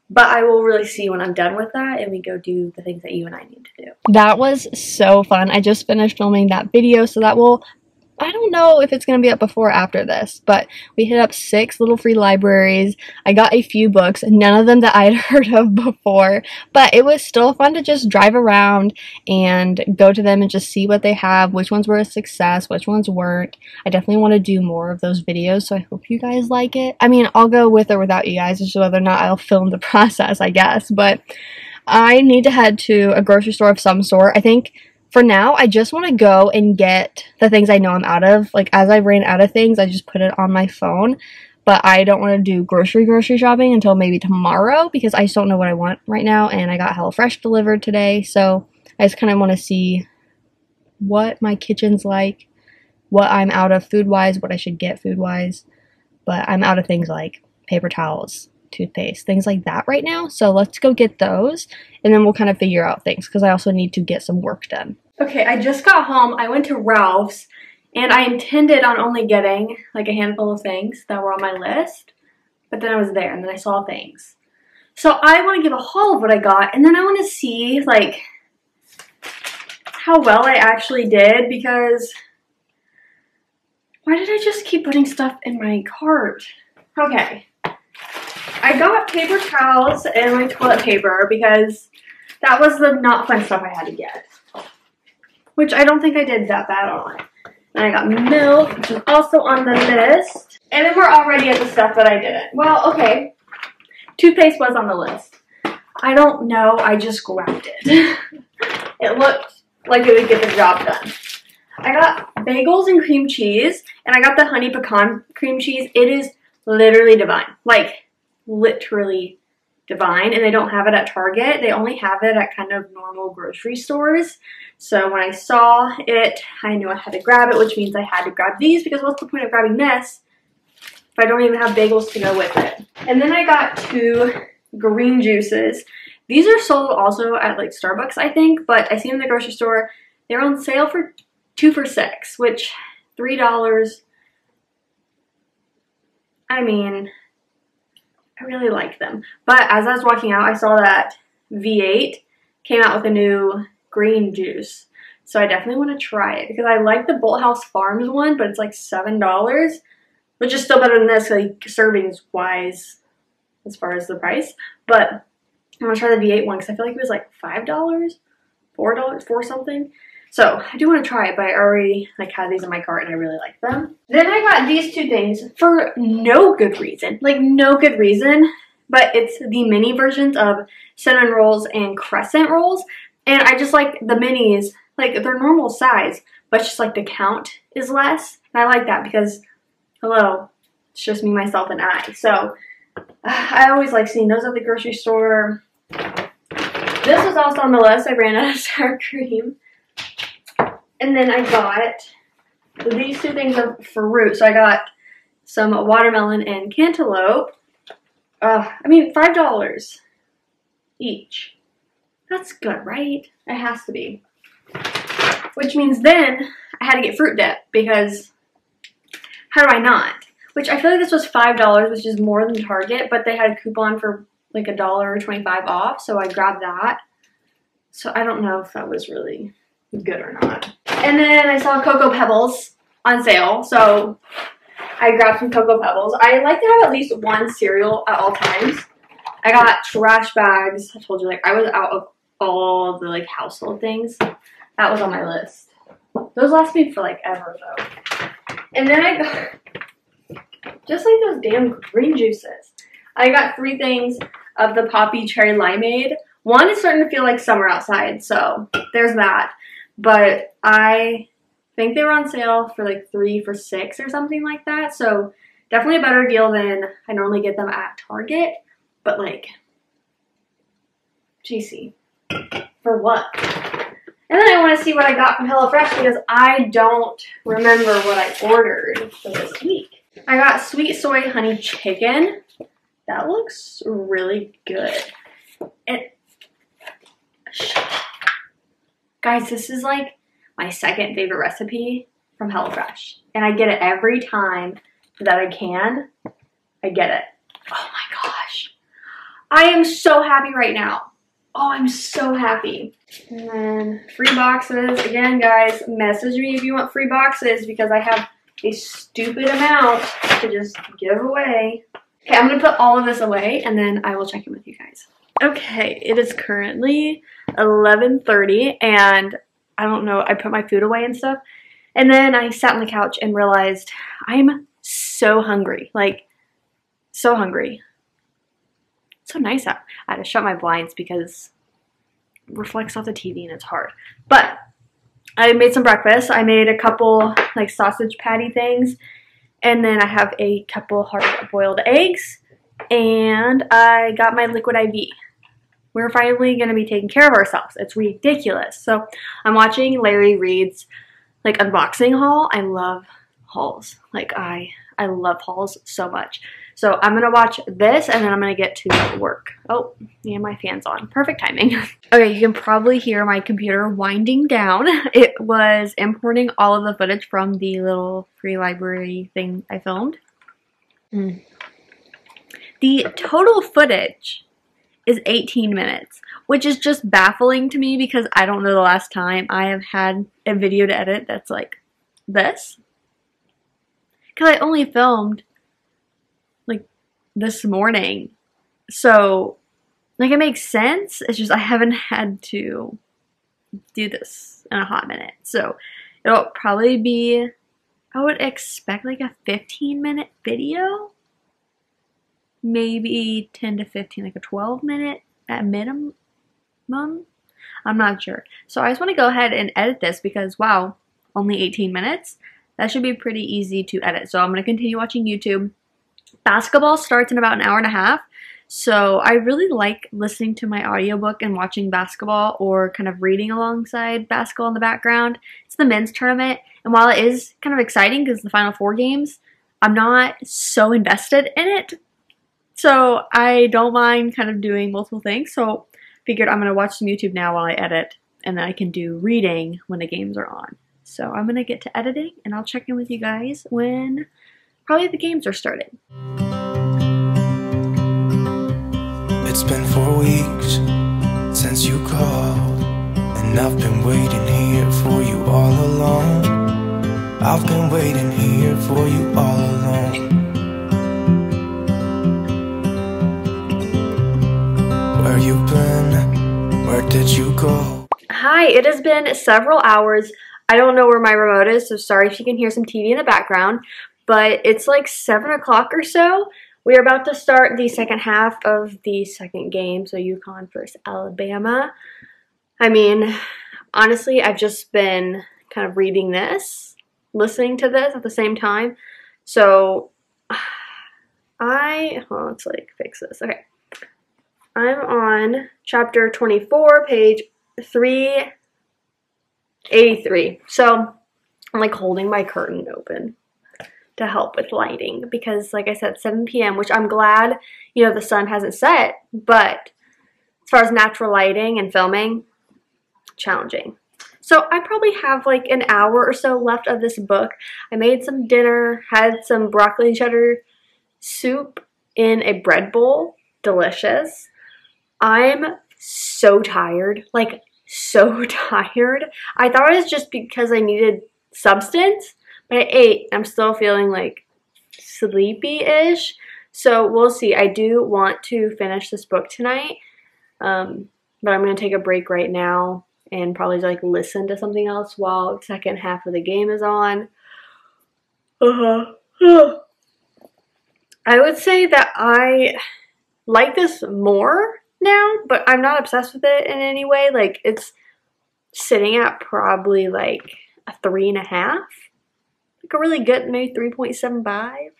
but I will really see when I'm done with that and we go do the things that you and I need to do. That was so fun. I just finished filming that video, so that will, I don't know if it's going to be up before or after this, but we hit up 6 little free libraries. I got a few books, none of them that I had heard of before, but it was still fun to just drive around and go to them and just see what they have, which ones were a success, which ones weren't. I definitely want to do more of those videos, so I hope you guys like it. I mean, I'll go with or without you guys, just whether or not I'll film the process, I guess, but I need to head to a grocery store of some sort. I think for now, I just want to go and get the things I know I'm out of. Like, as I ran out of things, I just put it on my phone. But I don't want to do grocery shopping until maybe tomorrow because I just don't know what I want right now. And I got HelloFresh delivered today. So I just kind of want to see what my kitchen's like, what I'm out of food-wise, what I should get food-wise. But I'm out of things like paper towels, toothpaste, things like that right now. So let's go get those and then we'll kind of figure out things because I also need to get some work done. Okay, I just got home. I went to Ralph's and I intended on only getting like a handful of things that were on my list, but then I was there and then I saw things. So I want to give a haul of what I got and then I want to see like how well I actually did because why did I just keep putting stuff in my cart? Okay. I got paper towels and my toilet paper because that was the not fun stuff I had to get. Which I don't think I did that bad on. And I got milk, which is also on the list. And then we're already at the stuff that I didn't. Well, okay. Toothpaste was on the list. I don't know, I just grabbed it. It looked like it would get the job done. I got bagels and cream cheese, and I got the honey pecan cream cheese. It is literally divine. Like, literally divine, and they don't have it at Target. They only have it at kind of normal grocery stores. So when I saw it, I knew I had to grab it, which means I had to grab these because what's the point of grabbing this if I don't even have bagels to go with it? And then I got 2 green juices. These are sold also at like Starbucks, I think, but I see them in the grocery store. They're on sale for 2 for $6, which $3. I mean, I really like them. But as I was walking out, I saw that V8 came out with a new green juice. So I definitely want to try it because I like the Bolthouse Farms one, but it's like $7, which is still better than this, like servings wise as far as the price. But I want to try the V8 one because I feel like it was like $5, $4, $4 something. So I do want to try it, but I already like had these in my cart and I really like them. Then I got these 2 things for no good reason, like no good reason, but it's the mini versions of cinnamon rolls and crescent rolls. And I just like the minis, like they're normal size, but just like the count is less. And I like that because, hello, it's just me, myself, and I. So I always like seeing those at the grocery store. This was also on the list. I ran out of sour cream. And then I got these 2 things of fruit. So I got some watermelon and cantaloupe. I mean, $5 each. That's good, right? It has to be. Which means then I had to get fruit dip because how do I not? Which I feel like this was $5, which is more than Target, but they had a coupon for like $1.25 off, so I grabbed that. So I don't know if that was really good or not. And then I saw Cocoa Pebbles on sale, so I grabbed some Cocoa Pebbles. I like to have at least one cereal at all times. I got trash bags. I told you, like, I was out of all the, like, household things. That was on my list. Those last me for, like, ever, though. And then I got, just like those damn green juices, I got 3 things of the Poppy Cherry Limeade. One is starting to feel like summer outside, so there's that. But I think they were on sale for like 3 for $6 or something like that. So definitely a better deal than I normally get them at Target. But like, GC. For what? And then I want to see what I got from HelloFresh because I don't remember what I ordered for this week. I got sweet soy honey chicken. That looks really good. And guys, this is like my second favorite recipe from HelloFresh. And I get it every time that I can. I get it. Oh my gosh. I am so happy right now. Oh, I'm so happy. And then free boxes. Again, guys, message me if you want free boxes because I have a stupid amount to just give away. Okay, I'm going to put all of this away and then I will check in with you guys. Okay, it is currently 11:30 and I don't know, I put my food away and stuff. And then I sat on the couch and realized I'm so hungry. Like, so hungry. It's so nice out. I had to shut my blinds because it reflects off the TV and it's hard. But I made some breakfast. I made a couple like sausage patty things. And then I have a couple hard-boiled eggs. And I got my liquid IV. We're finally going to be taking care of ourselves. It's ridiculous. So I'm watching Larry Reed's like unboxing haul. I love hauls. Like I love hauls so much. So I'm going to watch this and then I'm going to get to work. Oh, yeah, my fan's on. Perfect timing. Okay, you can probably hear my computer winding down. It was importing all of the footage from the little free library thing I filmed. The total footage is 18 minutes, which is just baffling to me because I don't know the last time I have had a video to edit that's like this. Because I only filmed like this morning. So, like, it makes sense. It's just I haven't had to do this in a hot minute. So, it'll probably be, I would expect like a 15-minute video. Maybe 10 to 15, like a 12-minute at minimum. I'm not sure. So, I just want to go ahead and edit this because, wow, only 18 minutes. That should be pretty easy to edit. So, I'm going to continue watching YouTube. Basketball starts in about an hour and a half. So I really like listening to my audiobook and watching basketball or kind of reading alongside basketball in the background. It's the men's tournament. And while it is kind of exciting because the Final Four games, I'm not so invested in it. So I don't mind kind of doing multiple things. So figured I'm going to watch some YouTube now while I edit. And then I can do reading when the games are on. So I'm going to get to editing and I'll check in with you guys when probably the games are starting. It's been 4 weeks since you called, and I've been waiting here for you all along. I've been waiting here for you all along. Where you been? Where did you go? Hi, it has been several hours. I don't know where my remote is, so sorry if you can hear some TV in the background. But it's like 7 o'clock or so. We are about to start the second half of the second game, so UConn versus Alabama. I mean, honestly, I've just been kind of reading this, listening to this at the same time. So, let's like fix this. Okay. I'm on chapter 24, page 383. So, I'm like holding my curtain open to help with lighting because, like I said, 7 p.m., which I'm glad, you know, the sun hasn't set, but as far as natural lighting and filming, challenging. So I probably have like an hour or so left of this book. I made some dinner, had some broccoli and cheddar soup in a bread bowl. Delicious. I'm so tired, like so tired. I thought it was just because I needed substance. But I ate. I'm still feeling like sleepy-ish. So we'll see. I do want to finish this book tonight. But I'm going to take a break right now and probably like listen to something else while the second half of the game is on. I would say that I like this more now, but I'm not obsessed with it in any way. Like, it's sitting at probably like a 3.5. Like a really good, maybe 3.75.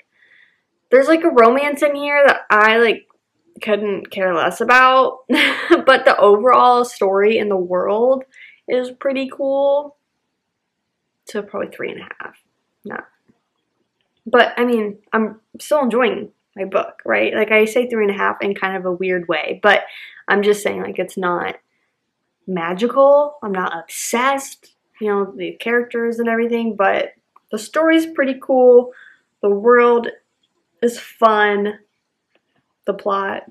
There's like a romance in here that I like couldn't care less about, but the overall story in the world is pretty cool. So probably 3.5. No. But I mean, I'm still enjoying my book, right? Like I say 3.5 in kind of a weird way, but I'm just saying like it's not magical. I'm not obsessed, you know, the characters and everything, but The story's pretty cool. The world is fun. The plot,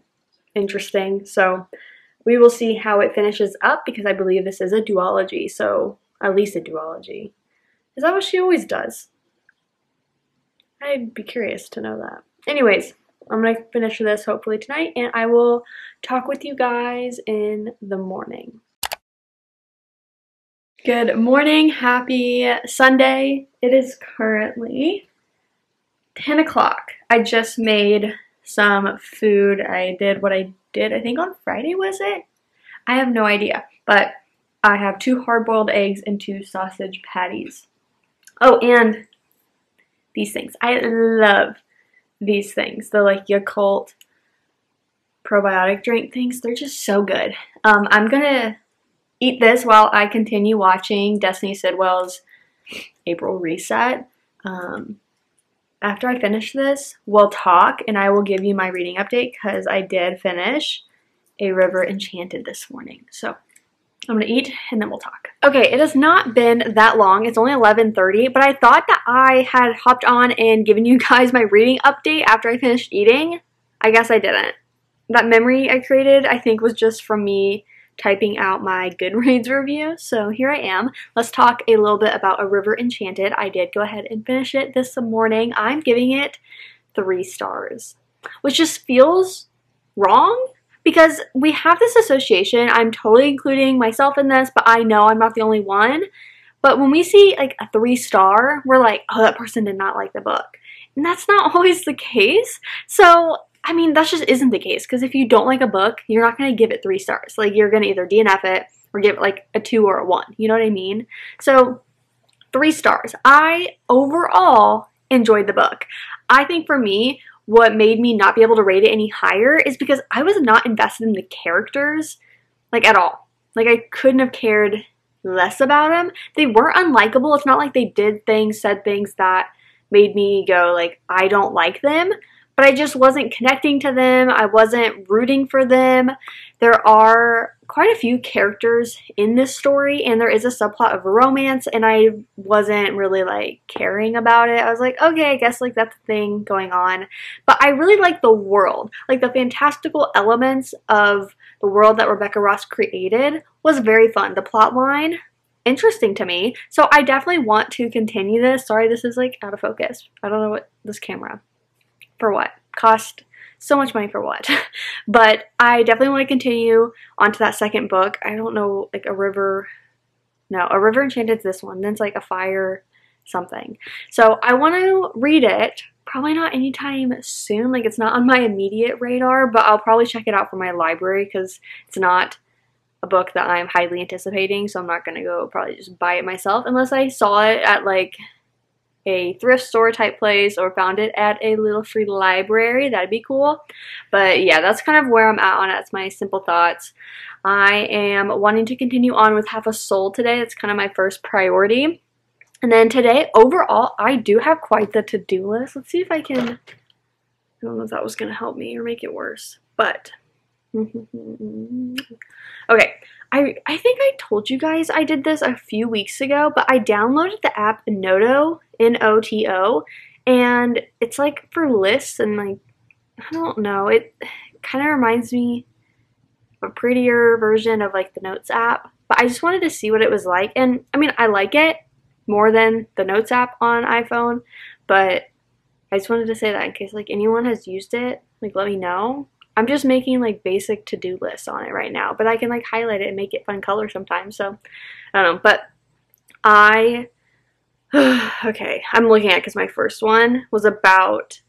interesting. So we will see how it finishes up because I believe this is a duology. So at least a duology. Is that what she always does? I'd be curious to know that. Anyways, I'm going to finish this hopefully tonight, and I will talk with you guys in the morning. Good morning. Happy Sunday. It is currently 10 o'clock. I just made some food. I did what I did, I think on Friday, was it? I have no idea, but I have 2 hard-boiled eggs and 2 sausage patties. Oh, and these things. I love these things. They're like Yakult probiotic drink things. They're just so good. I'm gonna eat this while I continue watching Destiny Sidwell's April Reset. After I finish this, we'll talk and I will give you my reading update because I did finish a River Enchanted this morning. So I'm gonna eat and then we'll talk. Okay, it has not been that long. It's only 11:30, but I thought that I had hopped on and given you guys my reading update after I finished eating. I guess I didn't. That memory I created, I think, was just from me typing out my Goodreads review. So here I am. Let's talk a little bit about A River Enchanted. I did go ahead and finish it this morning. I'm giving it 3 stars, which just feels wrong because we have this association. I'm totally including myself in this, but I know I'm not the only one. But when we see like a 3-star, we're like, oh, that person did not like the book. And that's not always the case. So I mean, that just isn't the case, because if you don't like a book, you're not going to give it 3 stars. Like, you're going to either DNF it or give it like a 2 or a 1. You know what I mean? So 3 stars. I overall enjoyed the book. I think for me, what made me not be able to rate it any higher is because I was not invested in the characters, like, at all. Like, I couldn't have cared less about them. They weren't unlikable. It's not like they did things, said things that made me go, like, I don't like them. But I just wasn't connecting to them. I wasn't rooting for them. There are quite a few characters in this story, and there is a subplot of romance, and I wasn't really, like, caring about it. I was like, okay, I guess, like, that's the thing going on. But I really like the world. Like, the fantastical elements of the world that Rebecca Ross created was very fun. The plot line, interesting to me. So I definitely want to continue this. Sorry, this is, like, out of focus. I don't know what this camera... For what? Cost so much money for what? But I definitely want to continue on to that second book. I don't know, like A River Enchanted is this one. Then it's like a fire something. So I want to read it. Probably not anytime soon. Like, it's not on my immediate radar, but I'll probably check it out from my library because it's not a book that I'm highly anticipating. So I'm not going to go probably just buy it myself unless I saw it at like a thrift store type place or found it at a little free library. That'd be cool. But yeah, that's kind of where I'm at on it. That's my simple thoughts. I am wanting to continue on with Half a Soul today. That's kind of my first priority. And then today, overall, I do have quite the to-do list. Let's see if I can, I don't know if that was going to help me or make it worse, but okay. I think I told you guys I did this a few weeks ago, but I downloaded the app Noto, N-O-T-O, and it's like for lists and like, I don't know, it kind of reminds me of a prettier version of like the Notes app, but I just wanted to see what it was like, and I mean, I like it more than the Notes app on iPhone, but I just wanted to say that in case like anyone has used it, like let me know. I'm just making like basic to-do lists on it right now, but I can like highlight it and make it fun color sometimes, so I don't know, but okay, I'm looking at it because my first one was about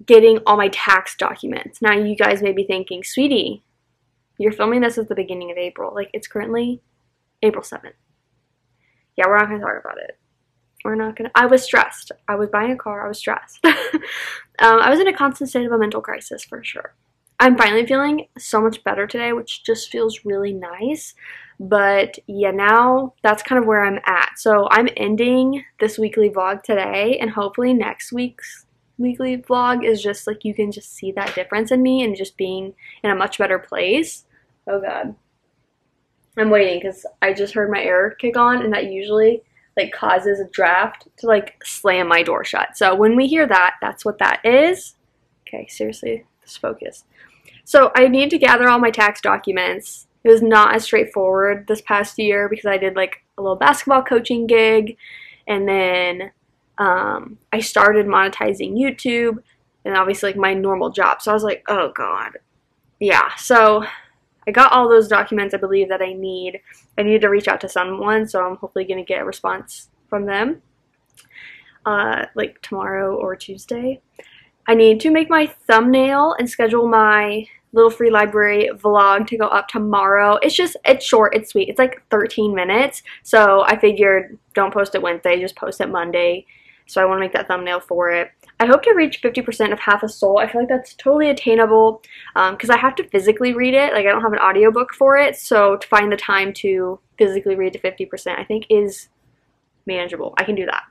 getting all my tax documents. Now you guys may be thinking, sweetie, you're filming this at the beginning of April. Like, it's currently April 7th. Yeah, we're not going to talk about it. We're not going to. I was stressed. I was buying a car. I was stressed. I was in a constant state of a mental crisis for sure. I'm finally feeling so much better today, which just feels really nice. But yeah, now that's kind of where I'm at. So I'm ending this weekly vlog today, and hopefully next week's weekly vlog is just like you can just see that difference in me and just being in a much better place. Oh god. I'm waiting because I just heard my air kick on, and that usually like causes a draft to like slam my door shut. So when we hear that, that's what that is. Okay, seriously, just focus. So I need to gather all my tax documents. It was not as straightforward this past year because I did like a little basketball coaching gig, and then I started monetizing YouTube, and obviously like my normal job. So I was like, oh god. Yeah, so I got all those documents I believe that I need. I need to reach out to someone, so I'm hopefully going to get a response from them like tomorrow or Tuesday. I need to make my thumbnail and schedule my little free library vlog to go up tomorrow. It's short, it's sweet. It's like 13 minutes. So I figured don't post it Wednesday, just post it Monday. So I want to make that thumbnail for it. I hope to reach 50% of Half a Soul. I feel like that's totally attainable because I have to physically read it. Like I don't have an audiobook for it. So to find the time to physically read to 50% I think is manageable. I can do that.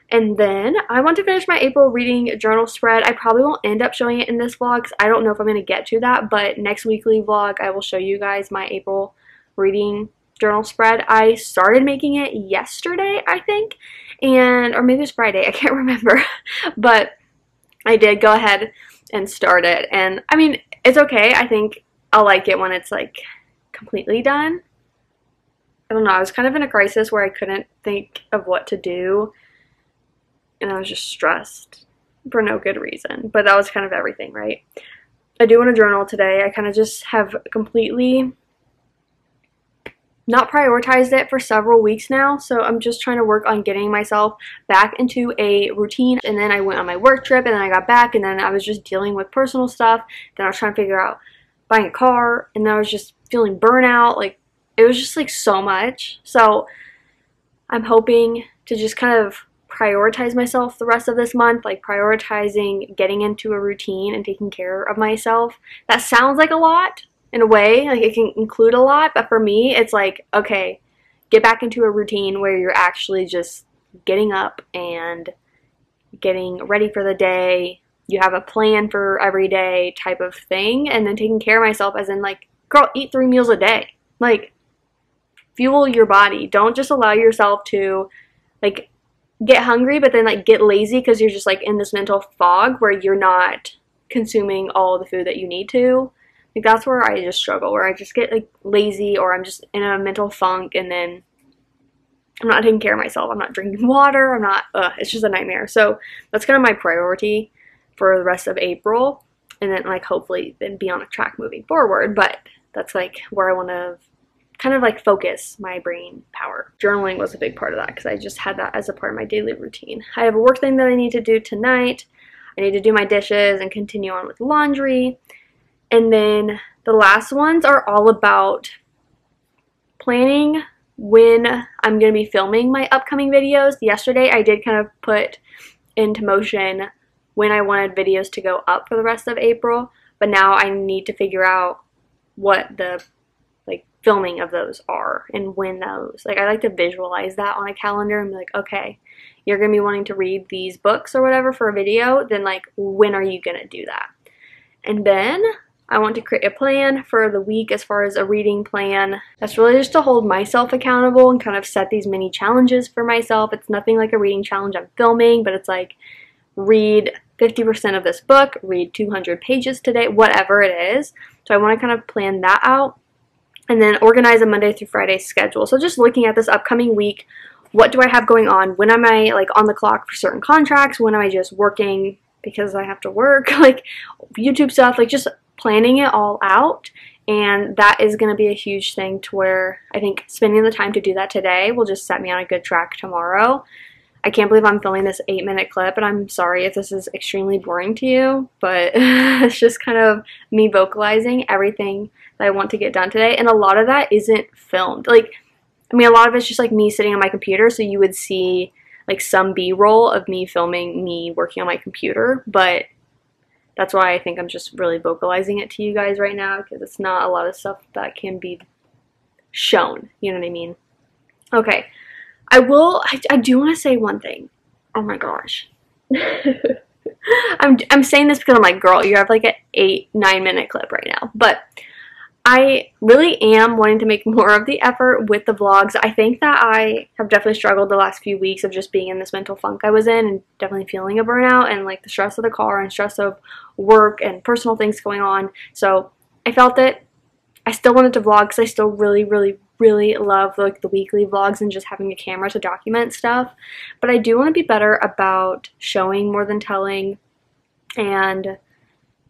And then I want to finish my April reading journal spread. I probably won't end up showing it in this vlog because I don't know if I'm going to get to that, but next weekly vlog I will show you guys my April reading journal spread. I started making it yesterday, I think, or maybe it was Friday, I can't remember, but I did go ahead and start it, and I mean, it's okay. I think I'll like it when it's like completely done. I don't know, I was kind of in a crisis where I couldn't think of what to do, and I was just stressed for no good reason, but that was kind of everything, right? I do want to journal today. I kind of just have completely not prioritized it for several weeks now, so I'm just trying to work on getting myself back into a routine. And then I went on my work trip, and then I got back, and then I was just dealing with personal stuff. Then I was trying to figure out buying a car, and then I was just feeling burnout. Like, it was just like so much. So I'm hoping to just kind of prioritize myself the rest of this month, like prioritizing getting into a routine and taking care of myself. That sounds like a lot in a way, like it can include a lot, but for me it's like, okay, get back into a routine where you're actually just getting up and getting ready for the day. You have a plan for every day type of thing, and then taking care of myself as in like, girl, eat 3 meals a day. Like, fuel your body. Don't just allow yourself to like get hungry but then like get lazy because you're just like in this mental fog where you're not consuming all the food that you need to. Like, that's where I just struggle, where I just get like lazy, or I'm just in a mental funk, and then I'm not taking care of myself. I'm not drinking water. I'm not, it's just a nightmare. So that's kind of my priority for the rest of April, and then like hopefully then be on a track moving forward. But that's like where I want to kind of like focus my brain power. Journaling was a big part of that because I just had that as a part of my daily routine. I have a work thing that I need to do tonight. I need to do my dishes and continue on with laundry. And then the last ones are all about planning when I'm going to be filming my upcoming videos. Yesterday I did kind of put into motion when I wanted videos to go up for the rest of April, but now I need to figure out what the like filming of those are and when those, like I like to visualize that on a calendar and be like, okay, you're going to be wanting to read these books or whatever for a video, then like when are you going to do that? And then I want to create a plan for the week as far as a reading plan. That's really just to hold myself accountable and kind of set these mini challenges for myself. It's nothing like a reading challenge I'm filming, but it's like read 50% of this book, read 200 pages today, whatever it is. So I want to kind of plan that out and then organize a Monday through Friday schedule. So just looking at this upcoming week, what do I have going on? When am I like on the clock for certain contracts? When am I just working because I have to work? Like YouTube stuff, like just planning it all out. And that is going to be a huge thing to where I think spending the time to do that today will just set me on a good track tomorrow. I can't believe I'm filming this 8-minute clip, and I'm sorry if this is extremely boring to you, but it's just kind of me vocalizing everything that I want to get done today. And a lot of that isn't filmed. Like, I mean, a lot of it's just like me sitting on my computer, so you would see like some B-roll of me filming me working on my computer, but that's why I think I'm just really vocalizing it to you guys right now, because it's not a lot of stuff that can be shown, you know what I mean? Okay, I do want to say one thing. Oh my gosh. I'm saying this because I'm like, girl, you have like an 8-9 minute clip right now, but I really am wanting to make more of the effort with the vlogs. I think that I have definitely struggled the last few weeks of just being in this mental funk I was in and definitely feeling a burnout and like the stress of the car and stress of work and personal things going on. So I felt that I still wanted to vlog because I still really love like the weekly vlogs and just having a camera to document stuff. But I do want to be better about showing more than telling, and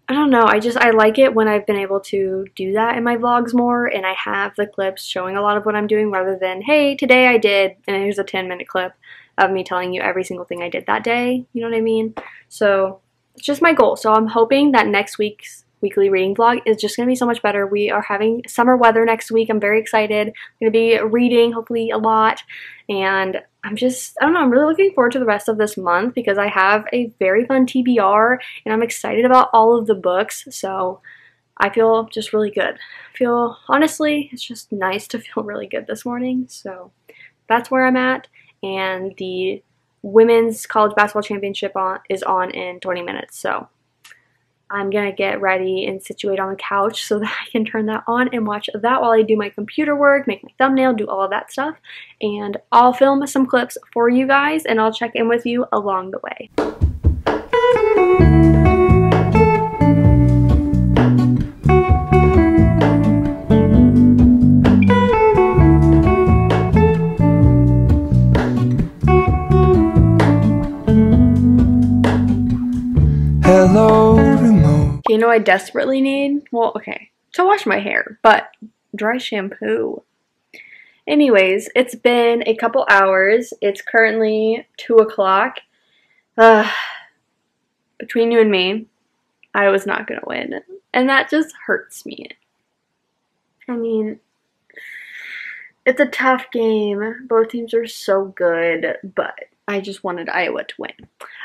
I don't know, I like it when I've been able to do that in my vlogs more and I have the clips showing a lot of what I'm doing rather than, hey, today I did, and here's a 10-minute clip of me telling you every single thing I did that day, you know what I mean? So it's just my goal. So I'm hoping that next week's weekly reading vlog is just going to be so much better. We are having summer weather next week. I'm very excited. I'm going to be reading hopefully a lot, and I don't know, I'm really looking forward to the rest of this month because I have a very fun TBR and I'm excited about all of the books, so I feel just really good. Honestly, it's just nice to feel really good this morning, so that's where I'm at, and the women's college basketball championship is on in 20 minutes, so I'm gonna get ready and situate on the couch so that I can turn that on and watch that while I do my computer work, make my thumbnail, do all of that stuff. And I'll film some clips for you guys and I'll check in with you along the way. Hello, remote. You know I desperately need? Well, okay, to wash my hair, but dry shampoo. Anyways, it's been a couple hours. It's currently 2 o'clock. Between you and me, I was not gonna win. And that just hurts me. I mean, it's a tough game. Both teams are so good, but I just wanted Iowa to win.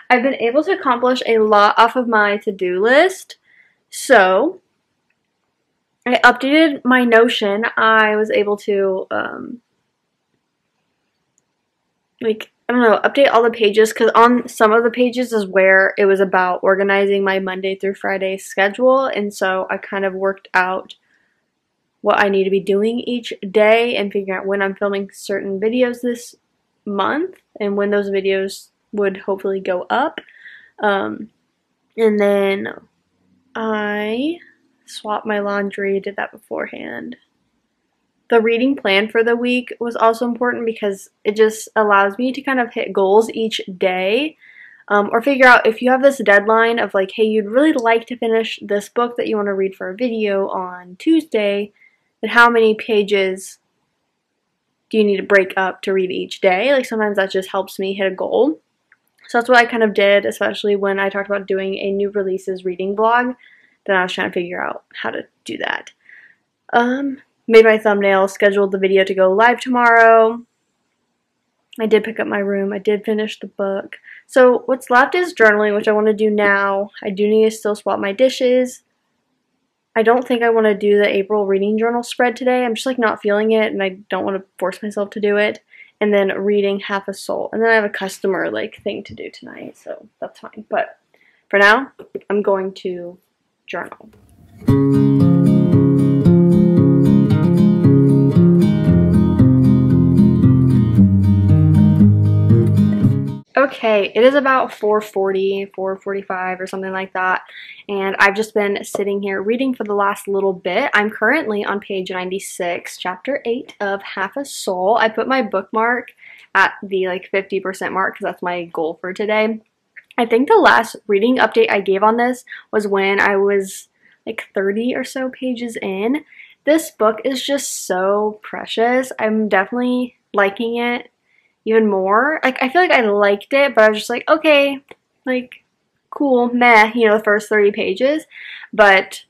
I've been able to accomplish a lot off of my to-do list. So I updated my Notion. I was able to, update all the pages, because on some of the pages is where it was about organizing my Monday through Friday schedule, and so I kind of worked out what I need to be doing each day and figuring out when I'm filming certain videos this month and when those videos would hopefully go up. And then I swapped my laundry, did that beforehand. The reading plan for the week was also important because it just allows me to kind of hit goals each day, or figure out if you have this deadline of like, hey, you'd really like to finish this book that you want to read for a video on Tuesday, then how many pages do you need to break up to read each day? Like sometimes that just helps me hit a goal. So that's what I kind of did, especially when I talked about doing a new releases reading vlog. Then I was trying to figure out how to do that. Made my thumbnail, scheduled the video to go live tomorrow. I did pick up my room. I did finish the book. So what's left is journaling, which I want to do now. I do need to still swap my dishes. I don't think I want to do the April reading journal spread today. I'm just like not feeling it, and I don't want to force myself to do it. And then reading Half a Soul. And then I have a customer like thing to do tonight, so that's fine. But for now, I'm going to journal. Okay, it is about 4:40, 4:45 or something like that, and I've just been sitting here reading for the last little bit. I'm currently on page 96, chapter 8 of Half a Soul. I put my bookmark at the like 50% mark because that's my goal for today. I think the last reading update I gave on this was when I was like 30 or so pages in. This book is just so precious. I'm definitely liking it even more. Like, I feel like I liked it, but I was just like, okay, like, cool, meh, you know, the first 30 pages. But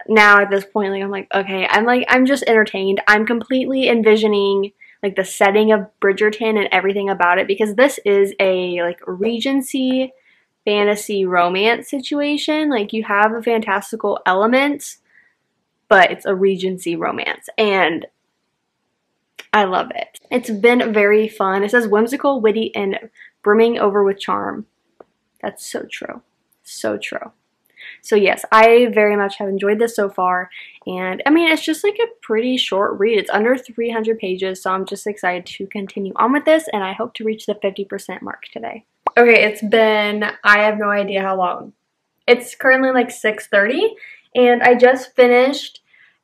now at this point, like, I'm like, okay, I'm just entertained. I'm completely envisioning, like, the setting of Bridgerton and everything about it, because this is a, like, Regency fantasy romance situation. Like, you have the fantastical elements, but it's a Regency romance, and I love it. It's been very fun. It says whimsical, witty, and brimming over with charm. That's so true. So true. So yes, I very much have enjoyed this so far, and I mean, it's just like a pretty short read. It's under 300 pages, so I'm just excited to continue on with this, and I hope to reach the 50% mark today. Okay, it's been, I have no idea how long. It's currently like 6:30, and I just finished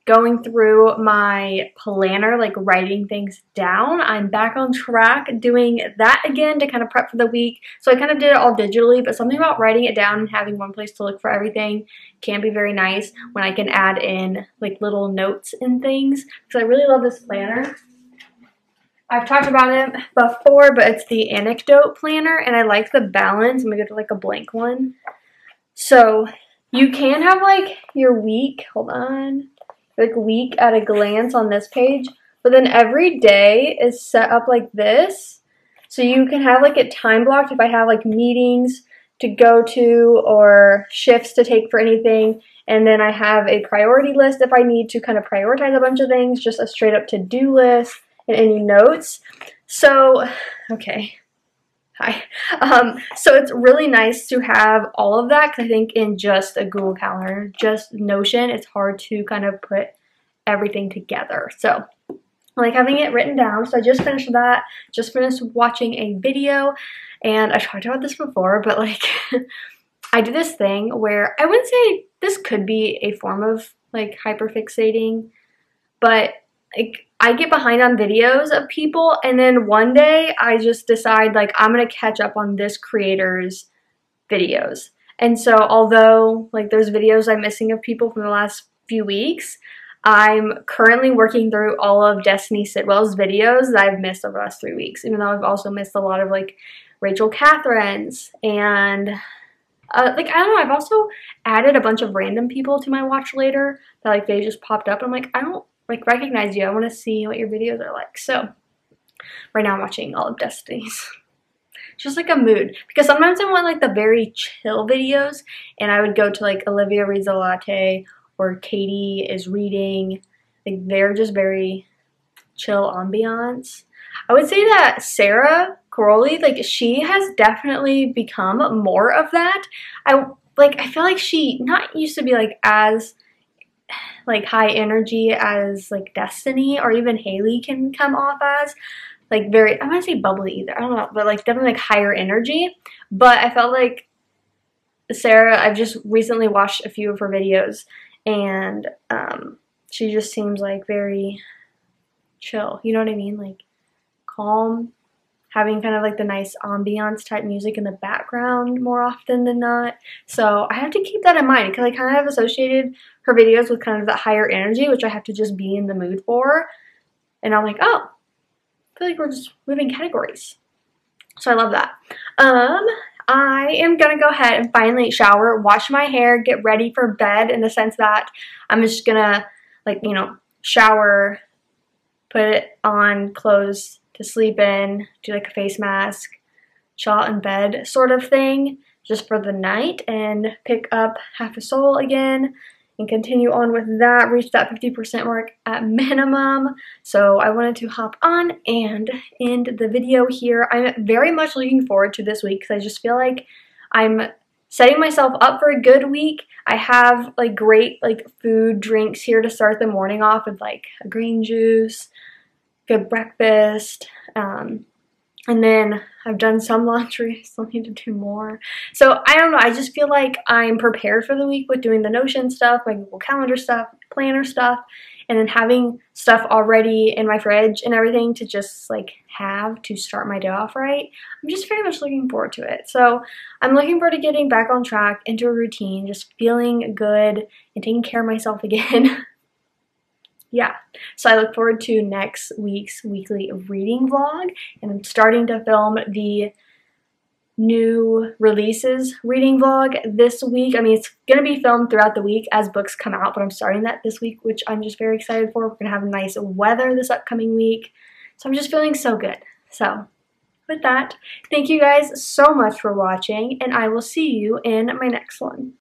going through my planner, like writing things down. I'm back on track doing that again to kind of prep for the week. So I kind of did it all digitally, but something about writing it down and having one place to look for everything can be very nice when I can add in like little notes and things, because I really love this planner. I've talked about it before, but it's the Anecdote Planner, and I like the balance. I'm gonna go to like a blank one. So you can have like your week, hold on, like week at a glance on this page, but then every day is set up like this. So you can have like it time blocked if I have like meetings to go to or shifts to take for anything. And then I have a priority list if I need to kind of prioritize a bunch of things, just a straight up to-do list and any notes. So, okay. Hi. So it's really nice to have all of that, because I think in just a Google Calendar, just Notion, it's hard to kind of put everything together. So I like having it written down. So I just finished that, just finished watching a video, and I talked about this before, but like I do this thing where I wouldn't say this could be a form of like hyperfixating, but like I get behind on videos of people, and then one day I just decide like I'm gonna catch up on this creator's videos. And so although like there's videos I'm missing of people from the last few weeks, I'm currently working through all of Destiny Sitwell's videos that I've missed over the last 3 weeks, even though I've also missed a lot of like Rachel Catherine's, and like I don't know, I've also added a bunch of random people to my watch later that like they just popped up. I'm like, I don't like recognize you. I want to see what your videos are like. So right now I'm watching all of Destiny's. It's just like a mood, because sometimes I want like the very chill videos, and I would go to like Olivia Reads a Latte or Katie is reading. Like they're just very chill ambiance. I would say that Sarah Crowley, like she has definitely become more of that. I feel like she not used to be like as like high energy as like Destiny or even Haley can come off as, like very, I want to say bubbly either, I don't know, but like definitely like higher energy. But I felt like Sarah, I've just recently watched a few of her videos, and she just seems like very chill, you know what I mean, like calm, having kind of like the nice ambiance type music in the background more often than not. So I have to keep that in mind, because I kind of have associated her videos with kind of that higher energy, which I have to just be in the mood for. And I'm like, oh, I feel like we're just moving categories. So I love that. I am gonna go ahead and finally shower, wash my hair, get ready for bed, in the sense that I'm just gonna like, you know, shower, put it on clothes to sleep in, do like a face mask, chill out in bed sort of thing, just for the night, and pick up Half a Soul again and continue on with that, reach that 50% mark at minimum. So I wanted to hop on and end the video here. I'm very much looking forward to this week, because I just feel like I'm setting myself up for a good week. I have like great like food, drinks here to start the morning off with like a green juice, good breakfast, and then I've done some laundry. I still need to do more. So I don't know, I just feel like I'm prepared for the week with doing the Notion stuff, my Google Calendar stuff, planner stuff, and then having stuff already in my fridge and everything to just like have to start my day off right. I'm just very much looking forward to it. So I'm looking forward to getting back on track, into a routine, just feeling good and taking care of myself again. Yeah, so I look forward to next week's weekly reading vlog, and I'm starting to film the new releases reading vlog this week. I mean, it's going to be filmed throughout the week as books come out, but I'm starting that this week, which I'm just very excited for. We're going to have nice weather this upcoming week, so I'm just feeling so good. So with that, thank you guys so much for watching, and I will see you in my next one.